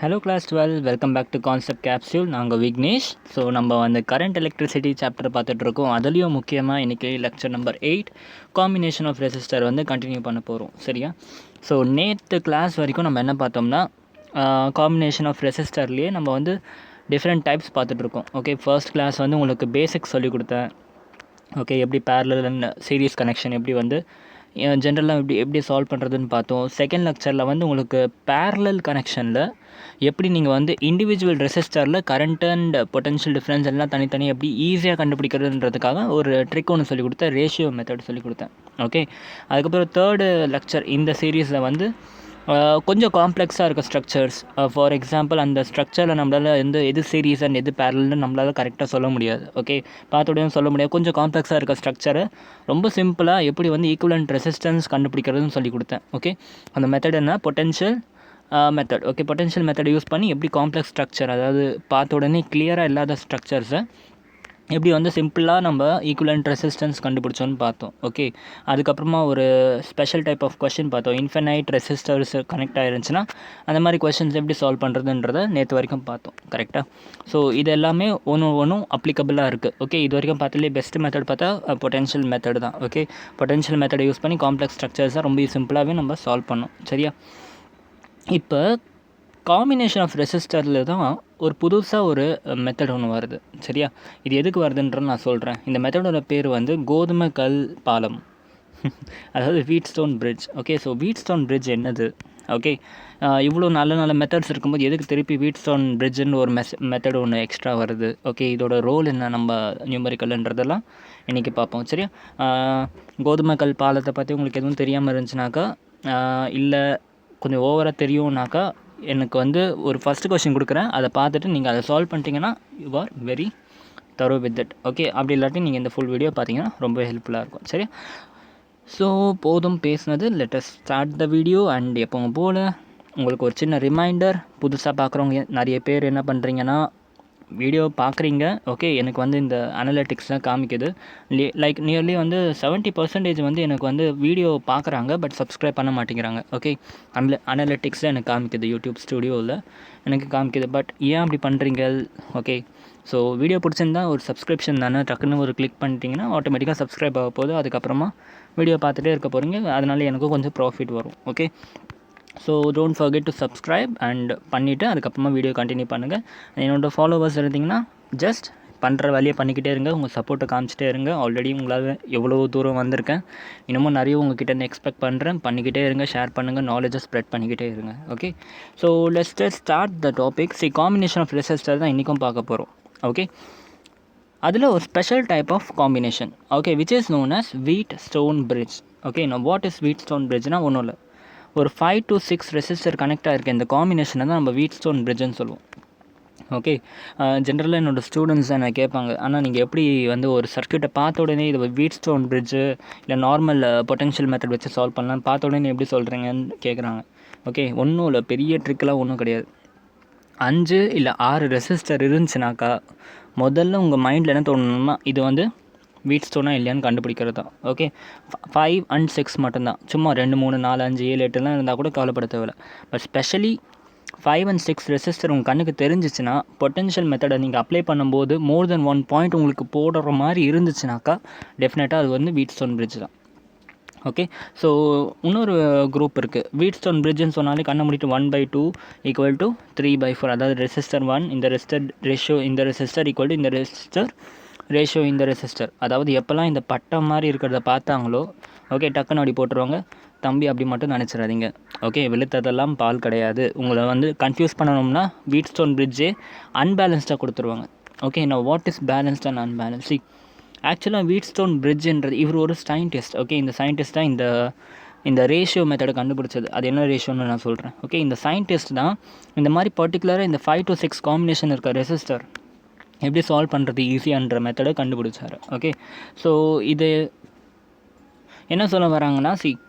Hello class 12, welcome back to Concept Capsule. நாங்கள் Vignesh. So நம்ம வந்து கரண்ட் எலக்ட்ரிசிட்டி சாப்டர் பார்த்துட்ருக்கோம். அதுலேயும் முக்கியமாக இன்றைக்கி lecture number 8 combination of resistor வந்து கண்டினியூ பண்ண போகிறோம். சரியா? ஸோ நேற்று கிளாஸ் வரைக்கும் நம்ம என்ன பார்த்தோம்னா காம்பினேஷன் ஆஃப் ரெசிஸ்டர்லேயே நம்ம வந்து டிஃப்ரெண்ட் டைப்ஸ் பார்த்துட்ருக்கோம். ஓகே, ஃபர்ஸ்ட் கிளாஸ் வந்து உங்களுக்கு பேசிக்ஸ் சொல்லிக் கொடுத்தேன். ஓகே, எப்படி பேரலல் அண்ட் சீரிஸ் கனெக்ஷன் எப்படி வந்து ஜென்ரலாக எப்படி சால்வ் பண்ணுறதுன்னு பார்த்தோம். செகண்ட் லெக்சரில் வந்து உங்களுக்கு பேரலல் கனெக்ஷனில் எப்படி நீங்கள் வந்து இண்டிவிஜுவல் ரெசிஸ்டரில் கரண்ட் அண்ட் பொட்டன்ஷியல் டிஃப்ரென்ஸ் எல்லாம் தனித்தனி எப்படி ஈஸியாக கண்டுபிடிக்கிறதுன்றதுக்காக ஒரு ட்ரிக் ஒன்று சொல்லிக் கொடுத்தேன், ரேஷியோ மெத்தட் சொல்லிக் கொடுத்தேன். ஓகே, அதுக்கப்புறம் தேர்டு லெக்சர் இந்த சீரீஸில் வந்து கொஞ்சம் காம்ப்ளெக்ஸாக இருக்க ஸ்ட்ரக்சர்ஸ், ஃபார் எக்ஸாம்பிள் அந்த ஸ்ட்ரக்சரில் நம்மளால் எது சீரீஸ் அண்ட் எது பேரல்னு நம்மளால் கரெக்டாக சொல்ல முடியாது. ஓகே, பார்த்தோடையும் சொல்ல முடியாது. கொஞ்சம் காம்ப்ளெக்ஸாக இருக்க ஸ்ட்ரக்சரை ரொம்ப சிம்பிளாக எப்படி வந்து ஈக்குவலண்ட் ரெசிஸ்டன்ஸ் கண்டுபிடிக்கிறதுன்னு சொல்லி கொடுத்தேன். ஓகே, அந்த மெத்தட் என்ன, potential method. Okay, potential method use பண்ணி எப்படி காம்ப்ளெக்ஸ் ஸ்ட்ரக்சர், அதாவது பார்த்த உடனே கிளியராக இல்லாத ஸ்ட்ரக்சர்ஸை எப்படி வந்து சிம்பிளாக நம்ம ஈக்குவலண்ட் ரெசிஸ்டன்ஸ் கண்டுபிடிச்சோன்னு பார்த்தோம். ஓகே, அதுக்கப்புறமா ஒரு ஸ்பெஷல் டைப் ஆஃப் கொஷின் பார்த்தோம். இன்ஃபைனைட் ரெசிஸ்டர்ஸ் கனெக்ட் ஆகிருந்துச்சுன்னா அந்த மாதிரி கொஷின்ஸ் எப்படி சால்வ் பண்ணுறதுன்றதை நேற்று வரைக்கும் பார்த்தோம். கரெக்டாக? ஸோ இது எல்லாமே ஒன்றும் அப்ளிகபிளாக இருக்குது. ஓகே, இது வரைக்கும் பார்த்தாலே பெஸ்ட் மெத்தட் பார்த்தா பொட்டன்ஷியல் மெத்தட் தான். ஓகே, பொட்டன்ஷியல் மெத்தடை யூஸ் பண்ணி காம்ப்ளெக்ஸ் ஸ்ட்ரக்சர்ஸை ரொம்ப சிம்பிளாகவே நம்ம சால்வ் பண்ணோம். சரியா? இப்போ காம்பினேஷன் ஆஃப் ரெசிஸ்டரில் தான் ஒரு புதுசாக ஒரு மெத்தட் ஒன்று வருது. சரியா? இது எதுக்கு வருதுன்றன்னு நான் சொல்கிறேன். இந்த மெத்தடோட பேர் வந்து கோதுமை கல் பாலம், அதாவது வீட் ஸ்டோன் பிரிட்ஜ். ஓகே, ஸோ வீட் ஸ்டோன் பிரிட்ஜ் என்னது? ஓகே, இவ்வளோ நல்ல மெத்தட்ஸ் இருக்கும்போது எதுக்கு திருப்பி வீட் ஸ்டோன் பிரிட்ஜுன்னு ஒரு மெத்தட் ஒன்று எக்ஸ்ட்ரா வருது? ஓகே, இதோட ரோல் என்ன நம்ம நியூமரிக்கல்ன்றதெல்லாம் இன்றைக்கி பார்ப்போம். சரியா? கோதுமை கல் பாலத்தை பற்றி உங்களுக்கு எதுவும் தெரியாமல் இருந்துச்சுனாக்கா, இல்லை கொஞ்சம் ஓவராக தெரியும்னாக்கா, எனக்கு வந்து ஒரு ஃபஸ்ட்டு கொஷின் கொடுக்குறேன், அதை பார்த்துட்டு நீங்கள் அதை சால்வ் பண்ணிட்டீங்கன்னா யூ ஆர் வெரி தரோ வித் தட். ஓகே, அப்படி இல்லாட்டி நீங்கள் இந்த ஃபுல் வீடியோ பார்த்தீங்கன்னா ரொம்ப ஹெல்ப்ஃபுல்லாக இருக்கும். சரியா? ஸோ போதும் பேசுனது, let us start the video. And எப்போவும் போல் உங்களுக்கு ஒரு சின்ன ரிமைண்டர், புதுசாக பார்க்குறவங்க நிறைய பேர் என்ன பண்ணுறீங்கன்னா வீடியோ பார்க்குறீங்க. ஓகே, எனக்கு வந்து இந்த அனலிட்டிக்ஸ்லாம் காமிக்குது. லைக் நியர்லி வந்து 70% வந்து எனக்கு வந்து வீடியோ பார்க்குறாங்க, பட் சப்ஸ்கிரைப் பண்ண மாட்டேங்கிறாங்க. ஓகே, அனலிட்டிக்ஸில் எனக்கு காமிக்குது, யூடியூப் ஸ்டுடியோவில் எனக்கு காமிக்குது. பட் ஏன் அப்படி பண்ணுறீங்க? ஓகே, ஸோ வீடியோ பிடிச்சிருந்தா ஒரு சப்ஸ்கிரிப்ஷன் தானே, டக்குன்னு ஒரு கிளிக் பண்ணிட்டீங்கன்னா ஆட்டோமேட்டிக்காக சப்ஸ்கிரைப் ஆக போகுது. அதுக்கப்புறமா வீடியோ பார்த்துட்டே இருக்க போகிறீங்க, அதனால எனக்கும் கொஞ்சம் ப்ராஃபிட் வரும். Okay, so don't forget to subscribe and பண்ணிவிட்டு அதுக்கப்புறமா வீடியோ கண்டினியூ பண்ணுங்கள். என்னோடய ஃபாலோவர்ஸ் இருந்தீங்கன்னா ஜஸ்ட் பண்ணுற வேலையை பண்ணிக்கிட்டே இருங்க, உங்கள் சப்போர்ட்டை காமிச்சிட்டே இருங்க. ஆல்ரெடி உங்களால் எவ்வளோ தூரம் வந்திருக்கேன், இன்னமும் நிறைய உங்ககிட்ட எக்ஸ்பெக்ட் பண்ணுறேன். பண்ணிக்கிட்டே இருங்க, ஷேர் பண்ணுங்கள், நாலேஜை ஸ்ப்ரெட் பண்ணிக்கிட்டே இருங்க. Okay, so let's just start the topic. Combination of resistor தான் இன்றைக்கும் பார்க்க போகிறோம். ஓகே, அதில் ஒரு special type of combination, okay, which is known as Wheatstone bridge. Okay, நான் வாட் இஸ் வீட் ஸ்டோன் பிரிட்ஜ்னால் ஒன்றும் இல்லை, ஒரு 5 to 6 ரெசிஸ்டர் கனெக்ட் ஆகிருக்க இந்த காம்பினேஷனை தான் நம்ம வீட் ஸ்டோன் பிரிட்ஜுன்னு சொல்லுவோம். ஓகே, ஜென்ரலாக என்னோடய ஸ்டூடெண்ட்ஸ் என்ன கேட்பாங்க, ஆனால் நீங்கள் எப்படி வந்து ஒரு சர்க்யூட்டை பார்த்த உடனே இது வீட் ஸ்டோன் பிரிட்ஜு இல்லை நார்மல் பொட்டன்ஷியல் மெத்தட் வச்சு சால்வ் பண்ணலாம், பார்த்த உடனே எப்படி சொல்கிறீங்கன்னு கேட்குறாங்க. ஓகே, ஒன்றும் இல்லை, பெரிய ட்ரிக்கெலாம் ஒன்றும் கிடையாது. 5 இல்லை 6 ரெசிஸ்டர் இருந்துச்சுனாக்கா முதல்ல உங்கள் மைண்டில் என்ன தோணணும்னா இது வந்து வீட் ஸ்டோனாக இல்லையான்னு கண்டுபிடிக்கிறது தான். ஓகே, 5 and 6 மட்டும்தான், சும்மா 2 3 4 5 7 8 இருந்தால் கூட கவலைப்பட தேவையில்லை. பட் ஸ்பெஷலி 5 and 6 ரெசிஸ்டர் உங்கள் கண்ணுக்கு தெரிஞ்சிச்சுன்னா பொட்டன்ஷியல் மெத்தடை நீங்கள் அப்ளை பண்ணும்போது மோர் தென் 1 பாயிண்ட் உங்களுக்கு போடுற மாதிரி இருந்துச்சுனாக்கா டெஃபினட்டாக அது வந்து வீட் ஸ்டோன் பிரிட்ஜ் தான். ஓகே, ஸோ இன்னொரு குரூப் இருக்குது, வீட் ஸ்டோன் பிரிட்ஜுன்னு சொன்னாலே கண்ணை முடிட்டு 1/2 = 3/4, அதாவது ரெசிஸ்டர் 1 இந்த ரெசிஸ்டர் ரேஷியோ இந்த ரெசிஸ்டர் ஈக்குவல் டு இந்த ரெசிஸ்டர் ரேஷியோ இந்த ரெசிஸ்டர். அதாவது எப்போல்லாம் இந்த பட்டம் மாதிரி இருக்கிறத பார்த்தாங்களோ ஓகே டக்குன்னு அப்படி போட்டுருவாங்க. தம்பி அப்படி மட்டும் நினச்சிடாதீங்க. ஓகே, வெளுத்ததெல்லாம் பால் கிடையாது. உங்களை வந்து கன்ஃபியூஸ் பண்ணணும்னா வீட் ஸ்டோன் பிரிட்ஜே அன்பேலன்ஸ்டாக கொடுத்துருவாங்க. ஓகே, நான் what is balanced and unbalance? ஆக்சுவலாக வீட் ஸ்டோன் பிரிட்ஜுன்றது இவர் ஒரு சயின்டிஸ்ட். ஓகே, இந்த சயின்டிஸ்ட் தான் இந்த ரேஷியோ மெத்தடை கண்டுபிடிச்சது. அது என்ன ரேஷியோன்னு நான் சொல்கிறேன். ஓகே, இந்த சயின்டிஸ்ட் தான் இந்த மாதிரி பர்டிகுலராக இந்த 5 to 6 காம்பினேஷன் இருக்க ரெசிஸ்டர் எப்படி சால்வ் பண்ணுறது ஈஸியான்ற மெத்தடை கண்டுபிடிச்சார். ஓகே, ஸோ இது என்ன சொல்ல வராங்கன்னா,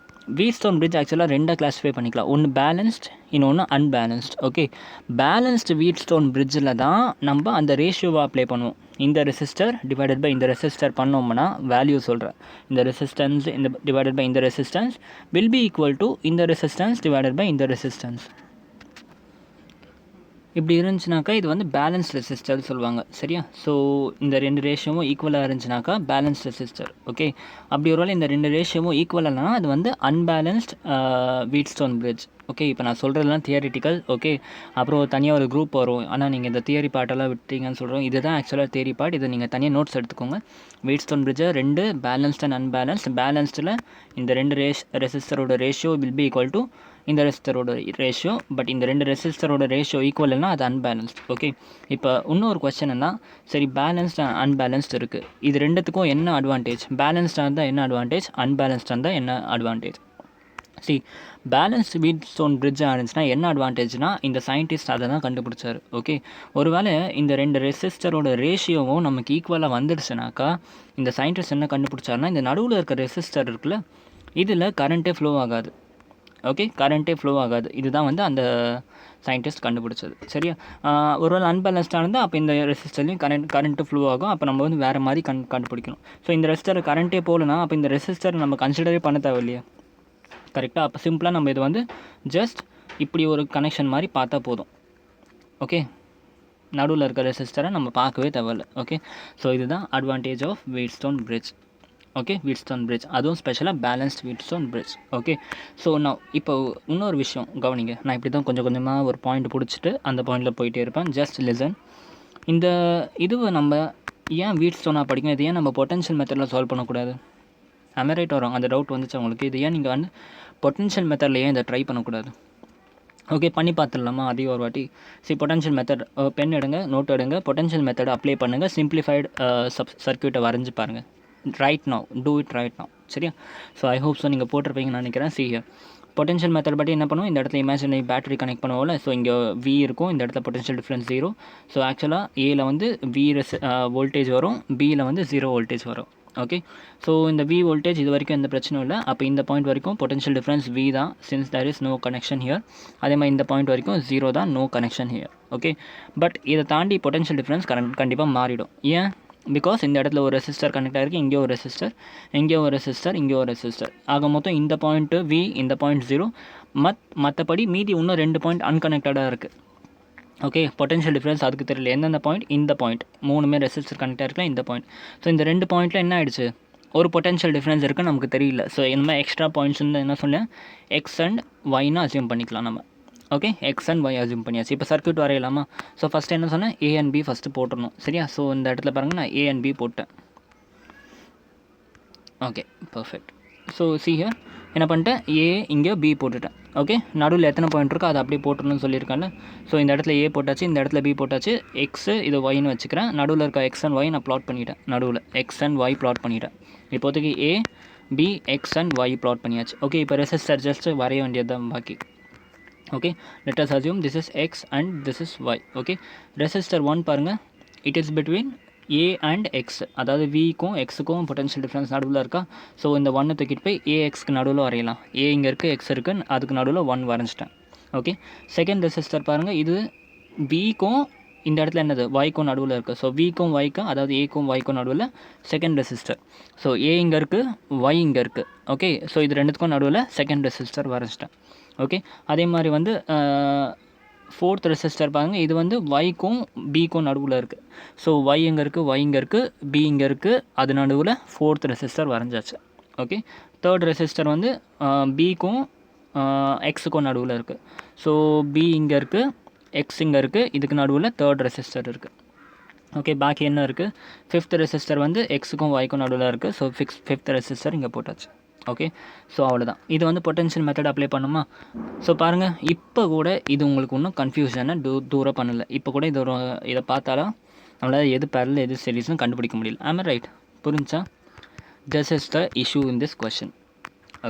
வீட் ஸ்டோன் பிரிட்ஜ் ஆக்சுவலாக 2 கிளாஸிஃபை பண்ணிக்கலாம், ஒன்று பேலன்ஸ்ட் இன்னொன்று அன்பேலன்ஸ்ட். ஓகே, பேலன்ஸ்டு வீட் ஸ்டோன் பிரிட்ஜில் தான் நம்ம அந்த ரேஷியோவை அப்ளை பண்ணுவோம். இந்த ரெசிஸ்டர் டிவைடட் பை இந்த ரெசிஸ்டர் பண்ணோம்னா வேல்யூ சொல்கிறேன், இந்த ரெசிஸ்டன்ஸ் இந்த டிவைடட் பை இந்த resistance will be equal to இந்த ரெசிஸ்டன்ஸ் டிவைடட் பை இந்த ரெசிஸ்டன்ஸ். இப்படி இருந்துச்சுனாக்கா இது வந்து பேலன்ஸ் ரெசிஸ்டர் சொல்லுவாங்க, சரியா? ஸோ இந்த 2 ரேஷியோவும் ஈக்குவலாக இருந்துச்சுனாக்கா பேலன்ஸ் ரெசிஸ்டர். ஓகே, அப்படி ஒருவேளை இந்த 2 ரேஷியோவும் ஈக்குவலானா அது வந்து அன்பேலன்ஸ்ட் வீட்ஸ்டோன் பிரிட்ஜ். ஓகே, இப்போ நான் சொல்கிறதுலாம் தியரிட்டிக்கல். ஓகே, அப்புறம் தனியாக ஒரு குரூப் வரும், ஆனால் நீங்கள் இந்த தியரி பார்ட்டெல்லாம் விட்டீங்கன்னு சொல்கிறோம். இதுதான் ஆக்சுவலாக தியரி பார்ட். இதை நீங்கள் தனியாக நோட்ஸ் எடுத்துக்கோங்க. வீட்ஸ்டோன் பிரிட்ஜை 2 பேலன்ஸ்ட் அண்ட் அன்பேலன்ஸ்ட். பேலன்ஸ்டில் இந்த 2 ரெசிஸ்டரோட ratio will be equal to இந்த ரெசிஸ்டரோட ரேஷியோ. பட் இந்த 2 ரெசிஸ்டரோட ரேஷியோ ஈக்குவல்னா அது அன்பேலன்ஸ்ட். ஓகே, இப்போ இன்னொரு கொஸ்டின் என்ன, சரி பேலன்ஸ்ட் அண்ட் அன்பேலன்ஸ்ட் இருக்குது, இது ரெண்டுத்துக்கும் என்ன அட்வான்டேஜ்? பேலன்ஸ்டாக இருந்தால் என்ன அட்வான்டேஜ், அன்பேலன்ஸ்டாக இருந்தால் என்ன அட்வான்டேஜ்? சி, பேலன்ஸ்ட் வீட்ஸ்டோன் பிரிட்ஜாக இருந்துச்சுன்னா என்ன அட்வான்டேஜ்னா இந்த சயின்டிஸ்ட் அதை தான் கண்டுபிடிச்சாரு. ஓகே, ஒருவேளை இந்த 2 ரெசிஸ்டரோட ரேஷியோவும் நமக்கு ஈக்குவலாக வந்துடுச்சுனாக்கா இந்த சயின்டிஸ்ட் என்ன கண்டுபிடிச்சாருன்னா இந்த நடுவில் இருக்க ரெசிஸ்டர் இருக்குல்ல, இதில் கரண்ட்டே ஃப்ளோ ஆகாது. ஓகே, கரண்ட்டே ஃப்ளோ ஆகாது. இதுதான் வந்து அந்த சயின்டிஸ்ட் கண்டுபிடிச்சது, சரியா? ஒருவேளை அன்பேலன்ஸ்டாக இருந்தால் அப்போ இந்த ரெசிஸ்டர்லையும் கரண்ட்டு ஃப்ளோ ஆகும். அப்போ நம்ம வந்து வேறு மாதிரி கண்டுபிடிக்கணும். ஸோ இந்த ரெசிஸ்டர் கரண்ட்டே போகலனா அப்போ இந்த ரெசிஸ்டர் நம்ம கன்சிடரே பண்ண தேவையில்லையா? கரெக்டாக. அப்போ சிம்பிளாக நம்ம இது வந்து ஜஸ்ட் இப்படி ஒரு கனெக்ஷன் மாதிரி பார்த்தா போதும். ஓகே, நடுவில் இருக்க ரெசிஸ்டரை நம்ம பார்க்கவே தேவையில்லை. ஓகே, ஸோ இதுதான் advantage of Wheatstone bridge. Okay, Wheatstone bridge, அதுவும் ஸ்பெஷலாக balanced Wheatstone bridge. Okay, so நான் இப்போ இன்னொரு விஷயம் கவனிங்க. நான் இப்படி தான் கொஞ்சம் கொஞ்சமாக ஒரு பாயிண்ட் பிடிச்சிட்டு அந்த பாயிண்டில் போயிட்டே இருப்பேன். Just listen. இந்த இதுவை நம்ம ஏன் வீட்ஸ்டோனாக படிக்கணும், இது ஏன் நம்ம பொட்டன்ஷியல் மெத்தடில் சால்வ் பண்ணக்கூடாது? ரைட் வரும், அந்த டவுட் வந்துச்சு உங்களுக்கு. இது ஏன் நீங்கள் வந்து பொட்டன்ஷியல் மெத்தடில் ஏன் இதை ட்ரை பண்ணக்கூடாது? ஓகே, பண்ணி பார்த்துடலாமா அதையும் ஒரு வாட்டி? சரி, பொட்டன்ஷியல் மெத்தட் பென் எடுங்க, நோட் எடுங்க, பொட்டன்ஷியல் மெத்தட் அப்ளை பண்ணுங்கள், சிம்பிளிஃபைடு சர்க்யூட்டை வரைஞ்சி பாருங்கள். Right now, do it right now, சரியா? ஸோ ஐ ஹோப் ஸோ நீங்கள் போட்டிருப்பீங்கன்னு நினைக்கிறேன். சி ஹியர், பொட்டன்ஷியல் மெத்தட் பற்றி என்ன பண்ணுவோம், இந்த இடத்துல இமேஜினரி பேட்டரி கனெக்ட் பண்ணுவோம்ல. ஸோ இங்கே வி இருக்கும், இந்த இடத்துல பொட்டன்ஷியல் டிஃப்ரென்ஸ் 0. ஸோ ஆக்சுவலாக ஏல வந்து வி வோல்டேஜ் வரும், பியில் வந்து 0 வோல்டேஜ் வரும். ஓகே, ஸோ இந்த வி வோல்டேஜ் இது வரைக்கும் எந்த பிரச்சனையும் இல்லை. அப்போ இந்த பாயிண்ட் வரைக்கும் பொட்டன்ஷியல் டிஃப்ரென்ஸ் வி தான், since there is no connection here. அதே மாதிரி இந்த பாயிண்ட் வரைக்கும் 0 தான், no connection here. Okay, but இதை தாண்டி பொட்டன்ஷியல் டிஃப்ரென்ஸ் கண்டிப்பாக மாறிடும். ஏன்? பிகாஸ் இந்த இடத்துல ஒரு ரெசிஸ்டர் கனெக்ட் ஆகிருக்கு, இங்கே ஒரு ரெசிஸ்டர், இங்கே ஒரு ரெசிஸ்டர், இங்கே ஒரு ரெசிஸ்டர். ஆக மொத்தம் இந்த பாயிண்ட்டு வி, இந்த பாயிண்ட் 0. மற்றபடி மீதி இன்னும் 2 பாயிண்ட் அன்கனெக்டடாக இருக்குது. ஓகே, பொட்டன்ஷியல் டிஃப்ரென்ஸ் அதுக்கு தெரியல. எந்தெந்த பாயிண்ட்? இந்த பாயிண்ட், 3மே ரெசிஸ்டர் கனெக்டாக இருக்கலாம், இந்த பாயிண்ட். ஸோ இந்த 2 பாயிண்ட்டில் என்ன ஆகிடுச்சு, ஒரு பொட்டன்ஷியல் டிஃப்ரென்ஸ் இருக்குது, நமக்கு தெரியல. ஸோ இந்த மாதிரி எக்ஸ்ட்ரா பாயிண்ட்ஸ் வந்து என்ன சொன்னேன், எக்ஸ் அண்ட் ஒய்னு அசியூம் பண்ணிக்கலாம் நம்ம. Okay, X and Y assume பண்ணியாச்சு. இப்போ சர்க்யூட் வரையலாமா? ஸோ ஃபஸ்ட்டு என்ன சொன்னேன், ஏ அண்ட் பி ஃபஸ்ட்டு போட்டுடணும், சரியா? ஸோ இந்த இடத்துல பாருங்கள், நான் ஏ அண்ட் பி போட்டேன். Okay, perfect. So see here என்ன பண்ணிட்டேன், ஏ இங்கே பி போட்டுட்டேன். ஓகே, நடுவில் எத்தனை பாயிண்ட் இருக்கோ அதை அப்படியே போட்டுருன்னு சொல்லியிருக்காங்க. ஸோ இந்த இடத்துல ஏ போட்டாச்சு, இந்த இடத்துல பி போட்டாச்சு, எக்ஸு இது ஒய்னு வச்சுக்கிறேன். நடுவில் இருக்க எக்ஸ் அண்ட் ஒய் நான் ப்ளாட் பண்ணிவிட்டேன், நடுவில் எக்ஸ் அண்ட் ஒய் ப்ளாட் பண்ணிவிட்டேன். இப்போதைக்கு A B X and Y plot பண்ணியாச்சு. ஓகே, இப்போ ரெசிஸ்டர் ஜஸ்ட்டு வரைய வேண்டியது தான் பாக்கி. Okay, let us assume this is x and this is y. Okay, resistor 1 பாருங்கள், it is between A and X, அதாவது விக்கும் எக்ஸுக்கும் பொட்டன்ஷியல் டிஃப்ரென்ஸ் நடுவில் இருக்கா. ஸோ இந்த 1 தூக்கிட்டு போய் ஏஎக்ஸ்க்கு நடுவில் வரையலாம். ஏ இங்கே இருக்குது, எக்ஸ் இருக்குது, அதுக்கு நடுவில் 1 வரைஞ்சிட்டேன். ஓகே, செகண்ட் ரெசிஸ்டர் பாருங்கள், இது விக்கும் இந்த இடத்துல என்னது ஒய்க்கும் நடுவில் இருக்குது. ஸோ விக்கும் ஒய்க்கும், அதாவது ஏக்கும் ஒய்க்கும் நடுவில் செகண்ட் ரெசிஸ்டர். ஸோ ஏ இங்கே இருக்குது, ஒய் இங்கே இருக்குது. ஓகே, ஸோ இது ரெண்டுத்துக்கும் நடுவில் செகண்ட் ரெசிஸ்டர் வரைஞ்சிட்டேன். ஓகே, அதே மாதிரி வந்து ஃபோர்த் ரெசிஸ்டர் பாருங்கள், இது வந்து ஒய்க்கும் பிக்கும் நடுவில் இருக்குது. ஸோ ஒய் இங்கே இருக்குது, ஒய் இங்கே இருக்குது, பி இங்கே இருக்குது, அது நடுவில் ஃபோர்த் ரெசிஸ்டர் வரைஞ்சாச்சு. ஓகே, தேர்ட் ரெசிஸ்டர் வந்து பிக்கும் எக்ஸுக்கும் நடுவில் இருக்குது. ஸோ பி இங்கே இருக்குது, எக்ஸ் இங்கே இருக்குது, இதுக்கு நடுவில் தேர்ட் ரெசிஸ்டர் இருக்குது. ஓகே, பாக்கி என்ன இருக்குது, ஃபிஃப்த் ரெசிஸ்டர் வந்து எக்ஸுக்கும் ஒய்க்கும் நடுவில் இருக்குது. ஸோ ஃபிஃப்த் ரெசிஸ்டர் இங்கே போட்டாச்சு. ஓகே, ஸோ அவ்வளோதான். இது வந்து பொட்டன்ஷியல் மெத்தட் அப்ளை பண்ணுமா? ஸோ பாருங்கள், இப்போ கூட இது உங்களுக்கு இன்னும் கன்ஃபியூஷனை தூரம் பண்ணலை. இப்போ கூட இதை பார்த்தாலும் நம்மளால் எது பேரல் எது சீரிஸ்னு கண்டுபிடிக்க முடியல. ஆமாம், ரைட், புரிஞ்சா? This is the issue in this question.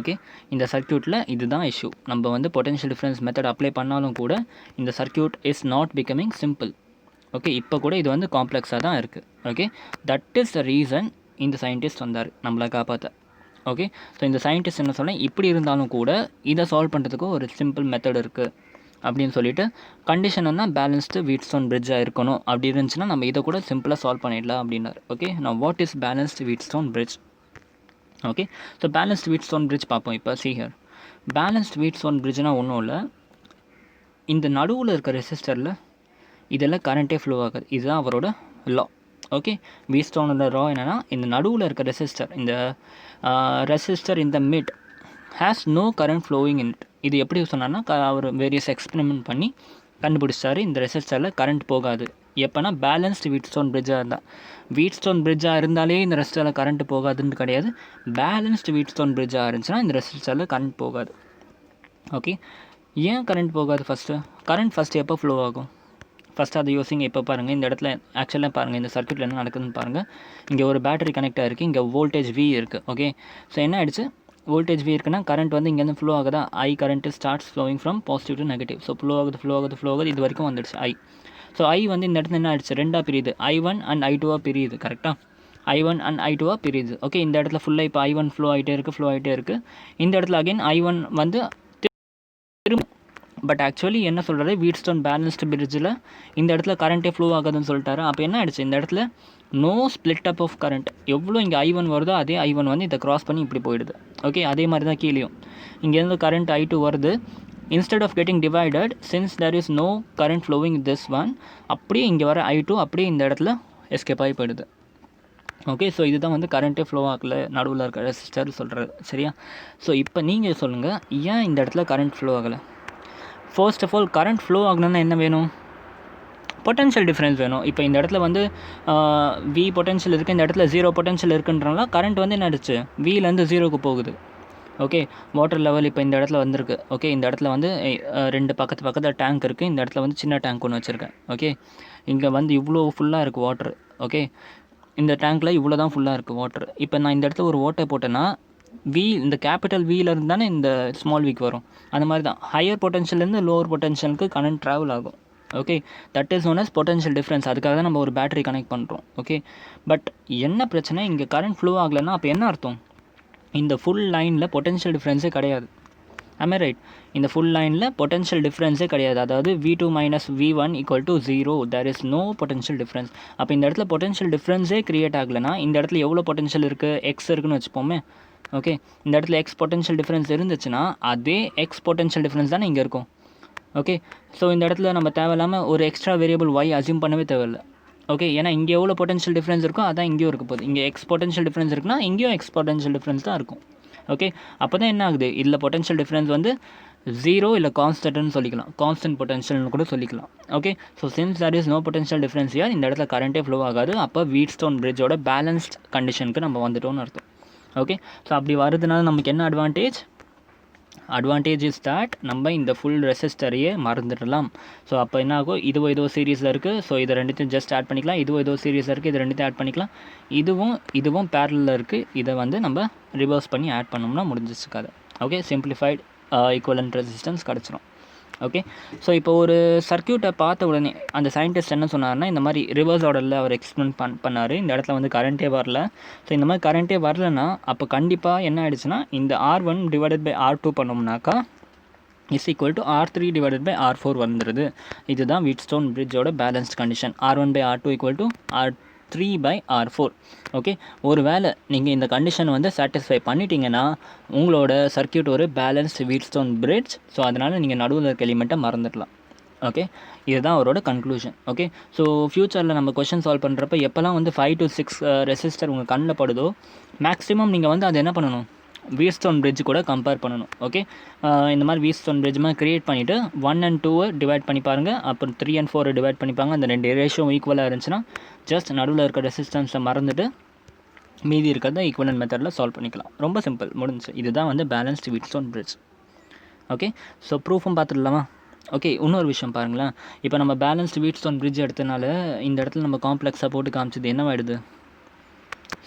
Okay, இந்த சர்க்யூட்டில் இதுதான் இஷ்யூ. நம்ம வந்து பொட்டன்ஷியல் டிஃப்ரென்ஸ் மெத்தட் அப்ளை பண்ணாலும் கூட இந்த circuit is not becoming simple. Okay, இப்போ கூட இது வந்து காம்ப்ளெக்ஸாக தான் இருக்குது. Okay, that is the reason இந்த சயின்டிஸ்ட் வந்தார் நம்மளை காப்பாற்ற. ஓகே, ஸோ இந்த சயின்டிஸ்ட் என்ன சொன்னால், இப்படி இருந்தாலும் கூட இதை சால்வ் பண்ணுறதுக்கு ஒரு சிம்பிள் மெத்தட் இருக்குது அப்படின்னு சொல்லிட்டு, கண்டிஷன் என்ன, பேலன்ஸ்டு வீட்ஸ்டோன் பிரிட்ஜாக இருக்கணும். அப்படி இருந்துச்சுன்னா நம்ம இதை கூட சிம்பிளாக சால்வ் பண்ணிடலாம் அப்படின்னாரு. ஓகே, நான் what is balanced Wheatstone bridge? Okay, so balanced Wheatstone bridge பார்ப்போம். இப்போ see here, பேலன்ஸ்டு வீட்ஸ்டோன் பிரிட்ஜ்னால் ஒன்றும் இல்லை, இந்த நடுவில் இருக்க ரெசிஸ்டரில் இதெல்லாம் கரண்ட்டே ஃப்ளோ ஆகாது. இதுதான் அவரோட லா. ஓகே, வீட்ஸ்டோனோட லா என்னென்னா, இந்த நடுவில் இருக்க ரெசிஸ்டர், இந்த ரெசிஸ்டர் இந்த mid has no current flowing in it. இது எப்படி சொன்னார்னா, அவர் வேரியஸ் எக்ஸ்பெரிமெண்ட் பண்ணி கண்டுபிடிச்சாரு இந்த ரெசிஸ்டரில் கரண்ட் போகாது. எப்போனா பேலன்ஸ்டு வீட்ஸ்டோன் பிரிட்ஜாக இருந்தால். வீட்ஸ்டோன் பிரிட்ஜாக இருந்தாலே இந்த ரெசிஸ்டரில் கரண்ட் போகாதுன்னு கிடையாது. பேலன்ஸ்டு வீட்ஸ்டோன் பிரிட்ஜாக இருந்துச்சுன்னா இந்த ரெசிஸ்டரில் கரண்ட் போகாது. ஓகே, ஏன் கரண்ட் போகாது? கரண்ட் ஃபஸ்ட்டு எப்போ ஃப்ளோ ஆகும்? ஃபஸ்ட்டு அதை யோசிங்க. இப்போ பாருங்கள், இந்த இடத்துல ஆக்சுவலாக பாருங்கள், இந்த சர்க்யூட்டில் என்ன நடக்குதுன்னு பாருங்கள். இங்கே ஒரு பேட்டரி கனெக்ட் ஆகிருக்கு, இங்கே வோல்டேஜ் V இருக்குது. ஓகே, ஸோ என்ன ஆகிடுச்சு? வோல்டேஜ் V இருக்குன்னா கரண்ட் வந்து இங்கேருந்து ஃப்ளோ ஆகுதா? I current starts flowing from positive to negative. So flow ஆகுது இது வரைக்கும் வந்துடுச்சு I. ஸோ I வந்து இந்த இடத்துல என்ன ஆகிடுச்சு? ரெண்டாக பிரியுது. I1 அண்ட் I2 பிரியுது. கரெக்டாக I1 அண்ட் I2 பிரியுது. ஓகே, இந்த இடத்துல ஃபுல்லாக இப்போ I1 ஃப்ளோ ஆகிட்டே இருக்குது. இந்த இடத்துல அகைன் I1 வந்து திரும்ப. பட் ஆக்சுவலி என்ன சொல்கிறாரு, வீட்ஸ்டோன் பேலன்ஸ்டு பிரிட்ஜில் இந்த இடத்துல கரண்ட்டே ஃப்ளோ ஆகாதுன்னு சொல்லிட்டாரு. அப்போ என்ன ஆகிடுச்சு? இந்த இடத்துல no split up of current. எவ்வளோ இங்கே I1 வருதோ அதே I1 வந்து இதை க்ராஸ் பண்ணி இப்படி போயிடுது. ஓகே, அதே மாதிரி தான் கீழேயும் இங்கேருந்து கரண்ட் I2 வருது. Instead of getting divided, since there is no current flowing this one, அப்படியே இங்கே வர I2 அப்படியே இந்த இடத்துல எஸ்கேப் ஆகி போயிடுது. ஓகே, ஸோ இதுதான் வந்து கரண்ட்டே ஃப்ளோ ஆகலை நடுவில் இருக்க ரெசிஸ்டர் சொல்கிறது. சரியா? ஸோ இப்போ நீங்கள் சொல்லுங்கள், ஏன் இந்த இடத்துல கரண்ட் ஃப்ளோ ஆகலை? First of all, current flow ஆகணுன்னா என்ன வேணும்? பொட்டன்ஷியல் டிஃப்ரென்ஸ் வேணும். இப்போ இந்த இடத்துல வந்து V பொட்டன்ஷியல் இருக்குது, இந்த இடத்துல 0 பொட்டன்ஷியல் இருக்குன்றனால கரண்ட் வந்து என்ன ஆயிடுச்சு? Vலேருந்து 0க்கு போகுது. ஓகே, வாட்டர் லெவல் இப்போ இந்த இடத்துல வந்திருக்கு. ஓகே, இந்த இடத்துல வந்து 2 பக்கத்தில் டேங்க் இருக்குது. இந்த இடத்துல வந்து சின்ன டேங்க் ஒன்று வச்சுருக்கேன். ஓகே, இங்கே வந்து இவ்வளோ ஃபுல்லாக இருக்குது வாட்ரு. ஓகே, இந்த டேங்க்கில் இவ்வளோ தான் ஃபுல்லாக இருக்குது வாட்ரு. இப்போ நான் இந்த இடத்துல ஒரு ஓட்டை போட்டேன்னா இந்த கேபிட்டல் Vலேருந்து தானே இந்த ஸ்மால் Vக்கு வரும். அந்த மாதிரி தான் ஹையர் பொட்டன்ஷியல்லேருந்து லோவர் பொட்டன்ஷியலுக்கு கரண்ட் ட்ராவல் ஆகும். Okay, that is known as potential difference. அதுக்காக தான் நம்ம ஒரு பேட்டரி கனெக்ட் பண்ணுறோம். ஓகே, பட் என்ன பிரச்சனை, இங்கே கரண்ட் ஃப்ளோ ஆகலைன்னா அப்போ என்ன அர்த்தம்? இந்த ஃபுல் லைனில் பொட்டன்ஷியல் டிஃப்ரென்ஸே கிடையாது. ஆமே ரைட்? இந்த ஃபுல் லைனில் பொட்டன்ஷியல் டிஃப்ரென்ஸே கிடையாது. அதாவது V2 minus V1 equal to 0. There is no potential difference. அப்போ இந்த இடத்துல பொட்டன்ஷியல் டிஃப்ரென்ஸே க்ரியேட் ஆகலைன்னா இந்த இடத்துல எவ்வளோ பொட்டன்ஷியல் இருக்குது? X இருக்குன்னு வச்சுப்போமே. ஓகே, இந்த இடத்துல X பொட்டன்ஷியல் டிஃப்ரென்ஸ் இருந்துச்சுன்னா அதே X பொட்டன்ஷியல் டிஃப்ரென்ஸ் தானே இங்கே இருக்கும். ஓகே, ஸோ இந்த இடத்துல நம்ம தேவையில்லாமல் ஒரு எக்ஸ்ட்ரா வேரியபிள் Y அசியூம் பண்ணவே தேவையில்லை. ஓகே, ஏன்னா இங்கே எவ்வளோ பொட்டன்ஷியல் டிஃப்ரென்ஸ் இருக்கோ அதான் இங்கேயும் இருக்க போகுது. இங்கே X பொட்டன்ஷியல் டிஃப்ரென்ஸ் இருக்குன்னா இங்கேயும் X பொட்டன்ஷியல் டிஃப்ரென்ஸ் தான் இருக்கும். ஓகே, அப்போ தான் என்ன ஆகுது? இதில் பொட்டன்ஷியல் டிஃப்ரென்ஸ் வந்து 0 இல்லை கான்ஸ்டன்ட்னு சொல்லிக்கலாம், கான்ஸ்டன்ட் பொட்டன்ஷியல்னு கூட சொல்லிக்கலாம். Okay, so since there is no potential difference here, இந்த இடத்துல கரண்ட்டே ஃப்ளோ ஆகாது. அப்போ வீட்ஸ்டோன் பிரிட்ஜோட பேலன்ஸ்ட் கண்டிஷனுக்கு நம்ம வந்துட்டோம்னு அர்த்தம். ஓகே, ஸோ அப்படி வருதுனால நமக்கு என்ன அட்வான்டேஜ் இஸ் தட் நம்ம இந்த ஃபுல் ரெசிஸ்டரையே மறந்துடலாம். ஸோ அப்போ என்ன ஆகும்? ஏதோ சீரீஸில் இருக்குது. ஸோ இதை ரெண்டுத்தையும் ஜஸ்ட் ஆட் பண்ணிக்கலாம். ஏதோ சீரீஸில் இருக்குது. இது ரெண்டுத்தையும் ஆட் பண்ணிக்கலாம். இதுவும் பேரலில் இருக்குது. இதை வந்து நம்ம ரிவர்ஸ் பண்ணி ஆட் பண்ணோம்னா முடிஞ்சிச்சு கதை. ஓகே, சிம்பிளிஃபைட் ஈக்குவலன்ட் ரெசிஸ்டன்ஸ் கிடச்சிரும். ஓகே, ஸோ இப்போ ஒரு சர்க்யூட்டை பார்த்த உடனே அந்த சயின்டிஸ்ட் என்ன சொன்னார்னா, இந்த மாதிரி ரிவர்ஸ் ஆர்டரில் அவர் எக்ஸ்பிளைன் பண்ணார். இந்த இடத்துல வந்து கரண்ட்டே வரல. ஸோ இந்த மாதிரி கரண்ட்டே வரலன்னா அப்போ கண்டிப்பாக என்ன ஆகிடுச்சுன்னா, இந்த R1 டிவைடட் பை R2 பண்ணோம்னாக்கா is equal to R3 divided by R4 வந்துடுது. இதுதான் வீட்ஸ்டோன் பிரிட்ஜோட balanced condition. R1 by R2 equal to R3 by R4. Okay, ஒரு வேளை நீங்கள் இந்த கண்டிஷனை வந்து சாட்டிஸ்ஃபை பண்ணிட்டீங்கன்னா உங்களோட சர்க்யூட் ஒரு பேலன்ஸ்டு வீட்ஸ்டோன் பிரிட்ஜ். ஸோ அதனால் நீங்கள் நடுவில் இருக்க எலிமெண்ட்டை மறந்துடலாம். ஓகே, இதுதான் அவரோட கன்க்ளூஷன். ஓகே, ஸோ ஃப்யூச்சரில் நம்ம கொஷின் சால்வ் பண்ணுறப்ப எப்போல்லாம் வந்து 5 to 6 ரெசிஸ்டர் உங்கள் கண்ணில் படுதோ மேக்ஸிமம் நீங்கள் வந்து அது என்ன பண்ணணும்? வீட்ஸ்டோன் பிரிட்ஜ் கூட கம்பேர் பண்ணணும். ஓகே, இந்த மாதிரி வீட்ஸ்டோன் பிரிட்ஜ் மாதிரி க்ரியேட் பண்ணிவிட்டு 1 and 2 டிவைட் பண்ணி பாருங்கள். அப்புறம் 3 and 4 டிவைட் பண்ணிப்பாங்க. அந்த 2 ரேஷியோ ஈக்குவலாக இருந்துச்சுன்னா ஜஸ்ட் நடுவில் இருக்க ரெசிஸ்டன்ஸை மறந்துட்டு மீதி இருக்கிறத ஈக்குவலன்ட் மெத்தடில் சால்வ் பண்ணிக்கலாம். ரொம்ப சிம்பிள், முடிஞ்சு. இதுதான் வந்து balanced Wheatstone bridge. Okay, so ப்ரூஃபும் பார்த்துடலாமா? ஓகே, இன்னொரு விஷயம் பாருங்களேன். இப்போ நம்ம பேலன்ஸ்டு வீட்ஸ்டோன் பிரிட்ஜ் எடுத்தனால இந்த இடத்துல நம்ம காம்ப்ளெக்ஸாக போட்டு காமிச்சது என்னவாயிடுது?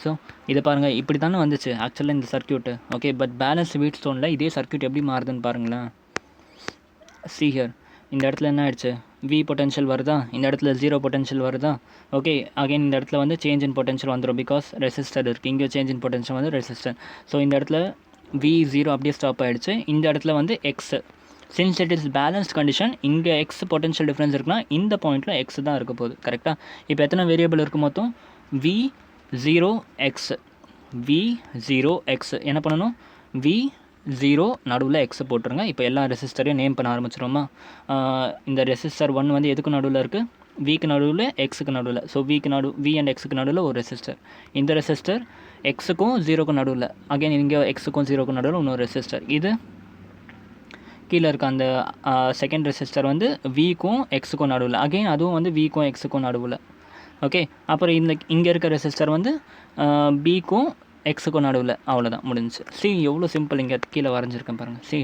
ஸோ இதை பாருங்கள், இப்படி தானே வந்துச்சு ஆக்சுவலாக இந்த சர்க்யூட்டு. ஓகே, பட் பேலன்ஸ்டு வீட்ஸ்டோனில் இதே சர்க்யூட் எப்படி மாறுதுன்னு பாருங்களேன். see here, இந்த இடத்துல என்ன ஆயிடுச்சு? V பொட்டன்ஷியல் வருதா? இந்த இடத்துல 0 பொட்டன்ஷியல் வருதா? ஓகே, அகைன் இந்த இடத்துல வந்து சேஞ்ச் இன் பொட்டன்ஷியல் வந்துடும். பிகாஸ் ரெசிஸ்டர் இருக்குது. இங்கே சேஞ்ச் இன் பொட்டன்ஷியல் வந்து ரெசிஸ்டர். ஸோ இந்த இடத்துல V0 அப்படியே ஸ்டாப் ஆகிடுச்சு. இந்த இடத்துல வந்து X, since it is balanced condition, இங்கே X பொட்டன்ஷியல் டிஃப்ரென்ஸ் இருக்குன்னா இந்த பாயிண்ட்டில் X தான் இருக்க போகுது. கரெக்டாக? இப்போ எத்தனை வேரியபிள் இருக்குது மொத்தம்? V0X. என்ன பண்ணணும்? V0 நடுவில் X போட்டுருங்க. இப்போ எல்லா ரெசிஸ்டரையும் நேம் பண்ண ஆரம்பிச்சிடுவோமா? இந்த ரெசிஸ்டர் 1 வந்து எதுக்கு நடுவில் இருக்குது? விக்கு நடுவில் எக்ஸுக்கு நடுவில், ஸோ வி அண்ட் எக்ஸுக்கு நடுவில் ஒரு ரெசிஸ்டர். இந்த ரெசிஸ்டர் எக்ஸுக்கும் 0க்கும் நடுவில், அகைன் இங்கே எக்ஸுக்கும் 0க்கும் நடுவில் இன்னொரு ரெசிஸ்டர். இது கீழே இருக்க அந்த செகண்ட் ரெசிஸ்டர் வந்து விக்கும் எக்ஸுக்கும் நடுவில், அகைன் அதுவும் வந்து விக்கும் எக்ஸுக்கும் நடுவில். ஓகே, அப்புறம் இங்கே இருக்க ரெசிஸ்டர் வந்து பிக்கும் எக்ஸுக்கும் நடுவில். அவ்வளோதான், முடிஞ்சிச்சு. சி எவ்வளோ சிம்பிள், இங்கே கீழே வரைஞ்சிருக்கேன் பாருங்கள். சி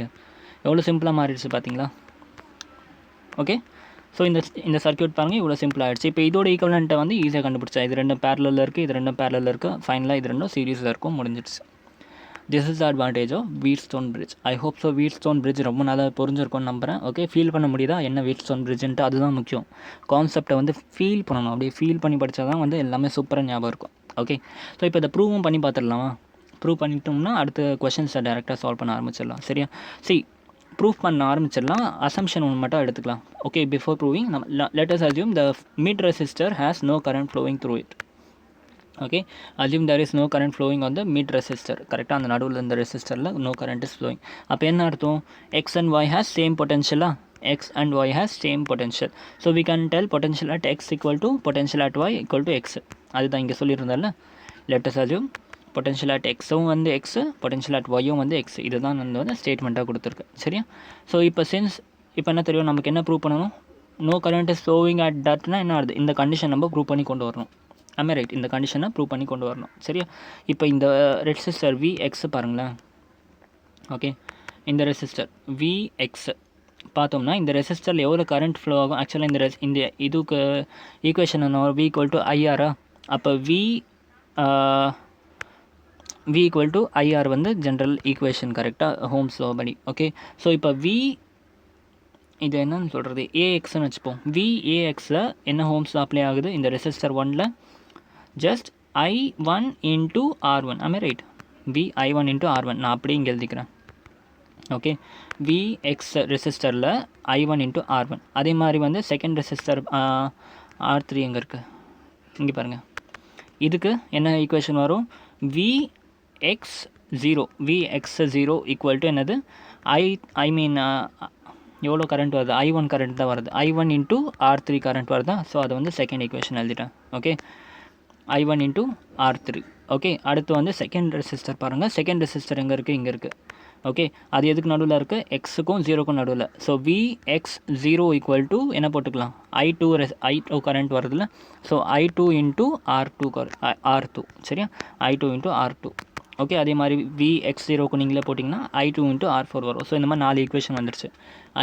எவ்வளோ சிம்பிளாக மாறிடுச்சு பார்த்தீங்களா? ஓகே, ஸோ இந்த சர்க்யூட் பாருங்கள் இவ்வளோ சிம்பிள் ஆகிடுச்சு. இப்போ இதோட ஈக்குவலண்ட்டை வந்து ஈஸியாக கண்டுபிடிச்சா, இது ரெண்டும் பேரலில் இருக்குது, இது ரெண்டும் பேரலில் இருக்குது, ஃபைனலாக இது ரெண்டும் சீரீஸில் இருக்கும், முடிஞ்சிடுச்சு. This is the advantage of Wheatstone bridge. I hope so Wheatstone bridge ரொம்ப நல்லா புரிஞ்சிருக்கும்னு நம்புகிறேன். ஓகே, ஃபீல் பண்ண முடியுதா என்ன வீட்ஸ்டோன் பிரிட்ஜுன்ட்டு? அதுதான் முக்கியம். கான்செப்டை வந்து ஃபீல் பண்ணணும், அப்படியே ஃபீல் பண்ணி படித்தா தான் வந்து எல்லாமே சூப்பராக ஞாபகம் இருக்கும். ஓகே, ஸோ இப்போ இதை ப்ரூவும் பண்ணி பார்த்துடலாமா? ப்ரூவ் பண்ணிட்டோம்னா அடுத்த கொஷின்ஸை டேரெக்டாக சால்வ் பண்ண ஆரம்பிச்சிடலாம். சரியா? ப்ரூஃப் பண்ண ஆரம்பிச்சிடலாம். அசம்ஷன் ஒன்று மட்டும் எடுத்துக்கலாம். Okay, before proving let us assume the mid resistor has no current flowing through it. Okay, assume there is no current flowing on the mid resistor. கரெக்டாக அந்த நடுவில் இந்த ரெசிஸ்டரில் no current is flowing. அப்போ என்ன அர்த்தம்? x and y has same potential. X and y has same potential. So we can tell potential at x equal to potential at y equal to x. அதுதான் இங்கே சொல்லியிருந்தால. let us assume potential at எக்ஸும் வந்து x, potential at ஒய்யும் வந்து X. இதுதான் வந்து ஸ்டேட்மெண்ட்டாக கொடுத்துருக்கு. சரியா? ஸோ இப்போ என்ன தெரியும், நமக்கு என்ன ப்ரூவ் பண்ணணும்? No current is flowing at தட்னா என்ன ஆகுது? இந்த கண்டிஷன் நம்ம ப்ரூவ் பண்ணி கொண்டு வரணும். ஆமாம், ரைட், இந்த கண்டிஷனை ப்ரூவ் பண்ணி கொண்டு வரணும். சரியா? இப்போ இந்த ரெசிஸ்டர் வி எக்ஸ் பாருங்களேன். ஓகே, இந்த ரெசிஸ்டர் வி எக்ஸ் பார்த்தோம்னா இந்த ரெசிஸ்டரில் எவ்வளோ கரண்ட் ஃப்ளோ ஆகும்? ஆக்சுவலாக இந்த இதுக்கு ஈக்குவேஷன் என்ன? வி ஈக்குவல் டு ஐஆரா? அப்போ வி ஈக்குவல் டு ஐஆர் வந்து ஜென்ரல் ஈக்குவேஷன், கரெக்டாக ஹோம்ஸ் லா படி. ஓகே, ஸோ இப்போ வி இது என்னன்னு சொல்கிறது, ஏஎக்ஸ்ன்னு வச்சுப்போம். வி ஏஎக்ஸில் என்ன ஹோம்ஸ் அப்ளை ஆகுது? இந்த ரெசிஸ்டர் 1ல் ஜஸ்ட் I1 இன்ட்டு R1. ஆமே, right, we I1 into R1. நான் அப்படியே இங்கே எழுதிக்கிறேன். ஓகே, வி எக்ஸ் ரெசிஸ்டரில் I1 இன்ட்டு R1. அதே மாதிரி வந்து செகண்ட் ரெசிஸ்டர் R3 எங்கே இருக்குது? இங்கே பாருங்கள். இதுக்கு என்ன ஈக்குவேஷன் வரும்? வி எக்ஸ் 0 ஈக்குவல் டு என்னது? ஐ மீன் எவ்வளோ கரண்ட் வருது? I1 கரண்ட் தான் வருது. I1 இன்ட்டு R3 கரண்ட் வருதா? ஸோ அதை வந்து செகண்ட் ஈக்குவேஷன் எழுதிட்டேன். Okay, I1 into R3. Okay, அடுத்து வந்து செகண்ட் ரெசிஸ்டர் பாருங்கள். செகண்ட் ரெசிஸ்டர் எங்கே இருக்குது? இங்கே இருக்குது. ஓகே, அது எதுக்கு நடுவில் இருக்குது? எக்ஸுக்கும் 0க்கும் நடுவில். So V X 0 equal to என்ன போட்டுக்கலாம்? I2 கரண்ட் வருதுல்ல. So I2 into R2. சரியா? I2 into R2. ஓகே, அதே மாதிரி வி எக்ஸ் 0க்கு நீங்களே போட்டிங்கன்னா I2 இன்ட்டு R4 வரும். ஸோ இந்த மாதிரி 4 ஈக்குவேஷன் வந்துடுச்சு.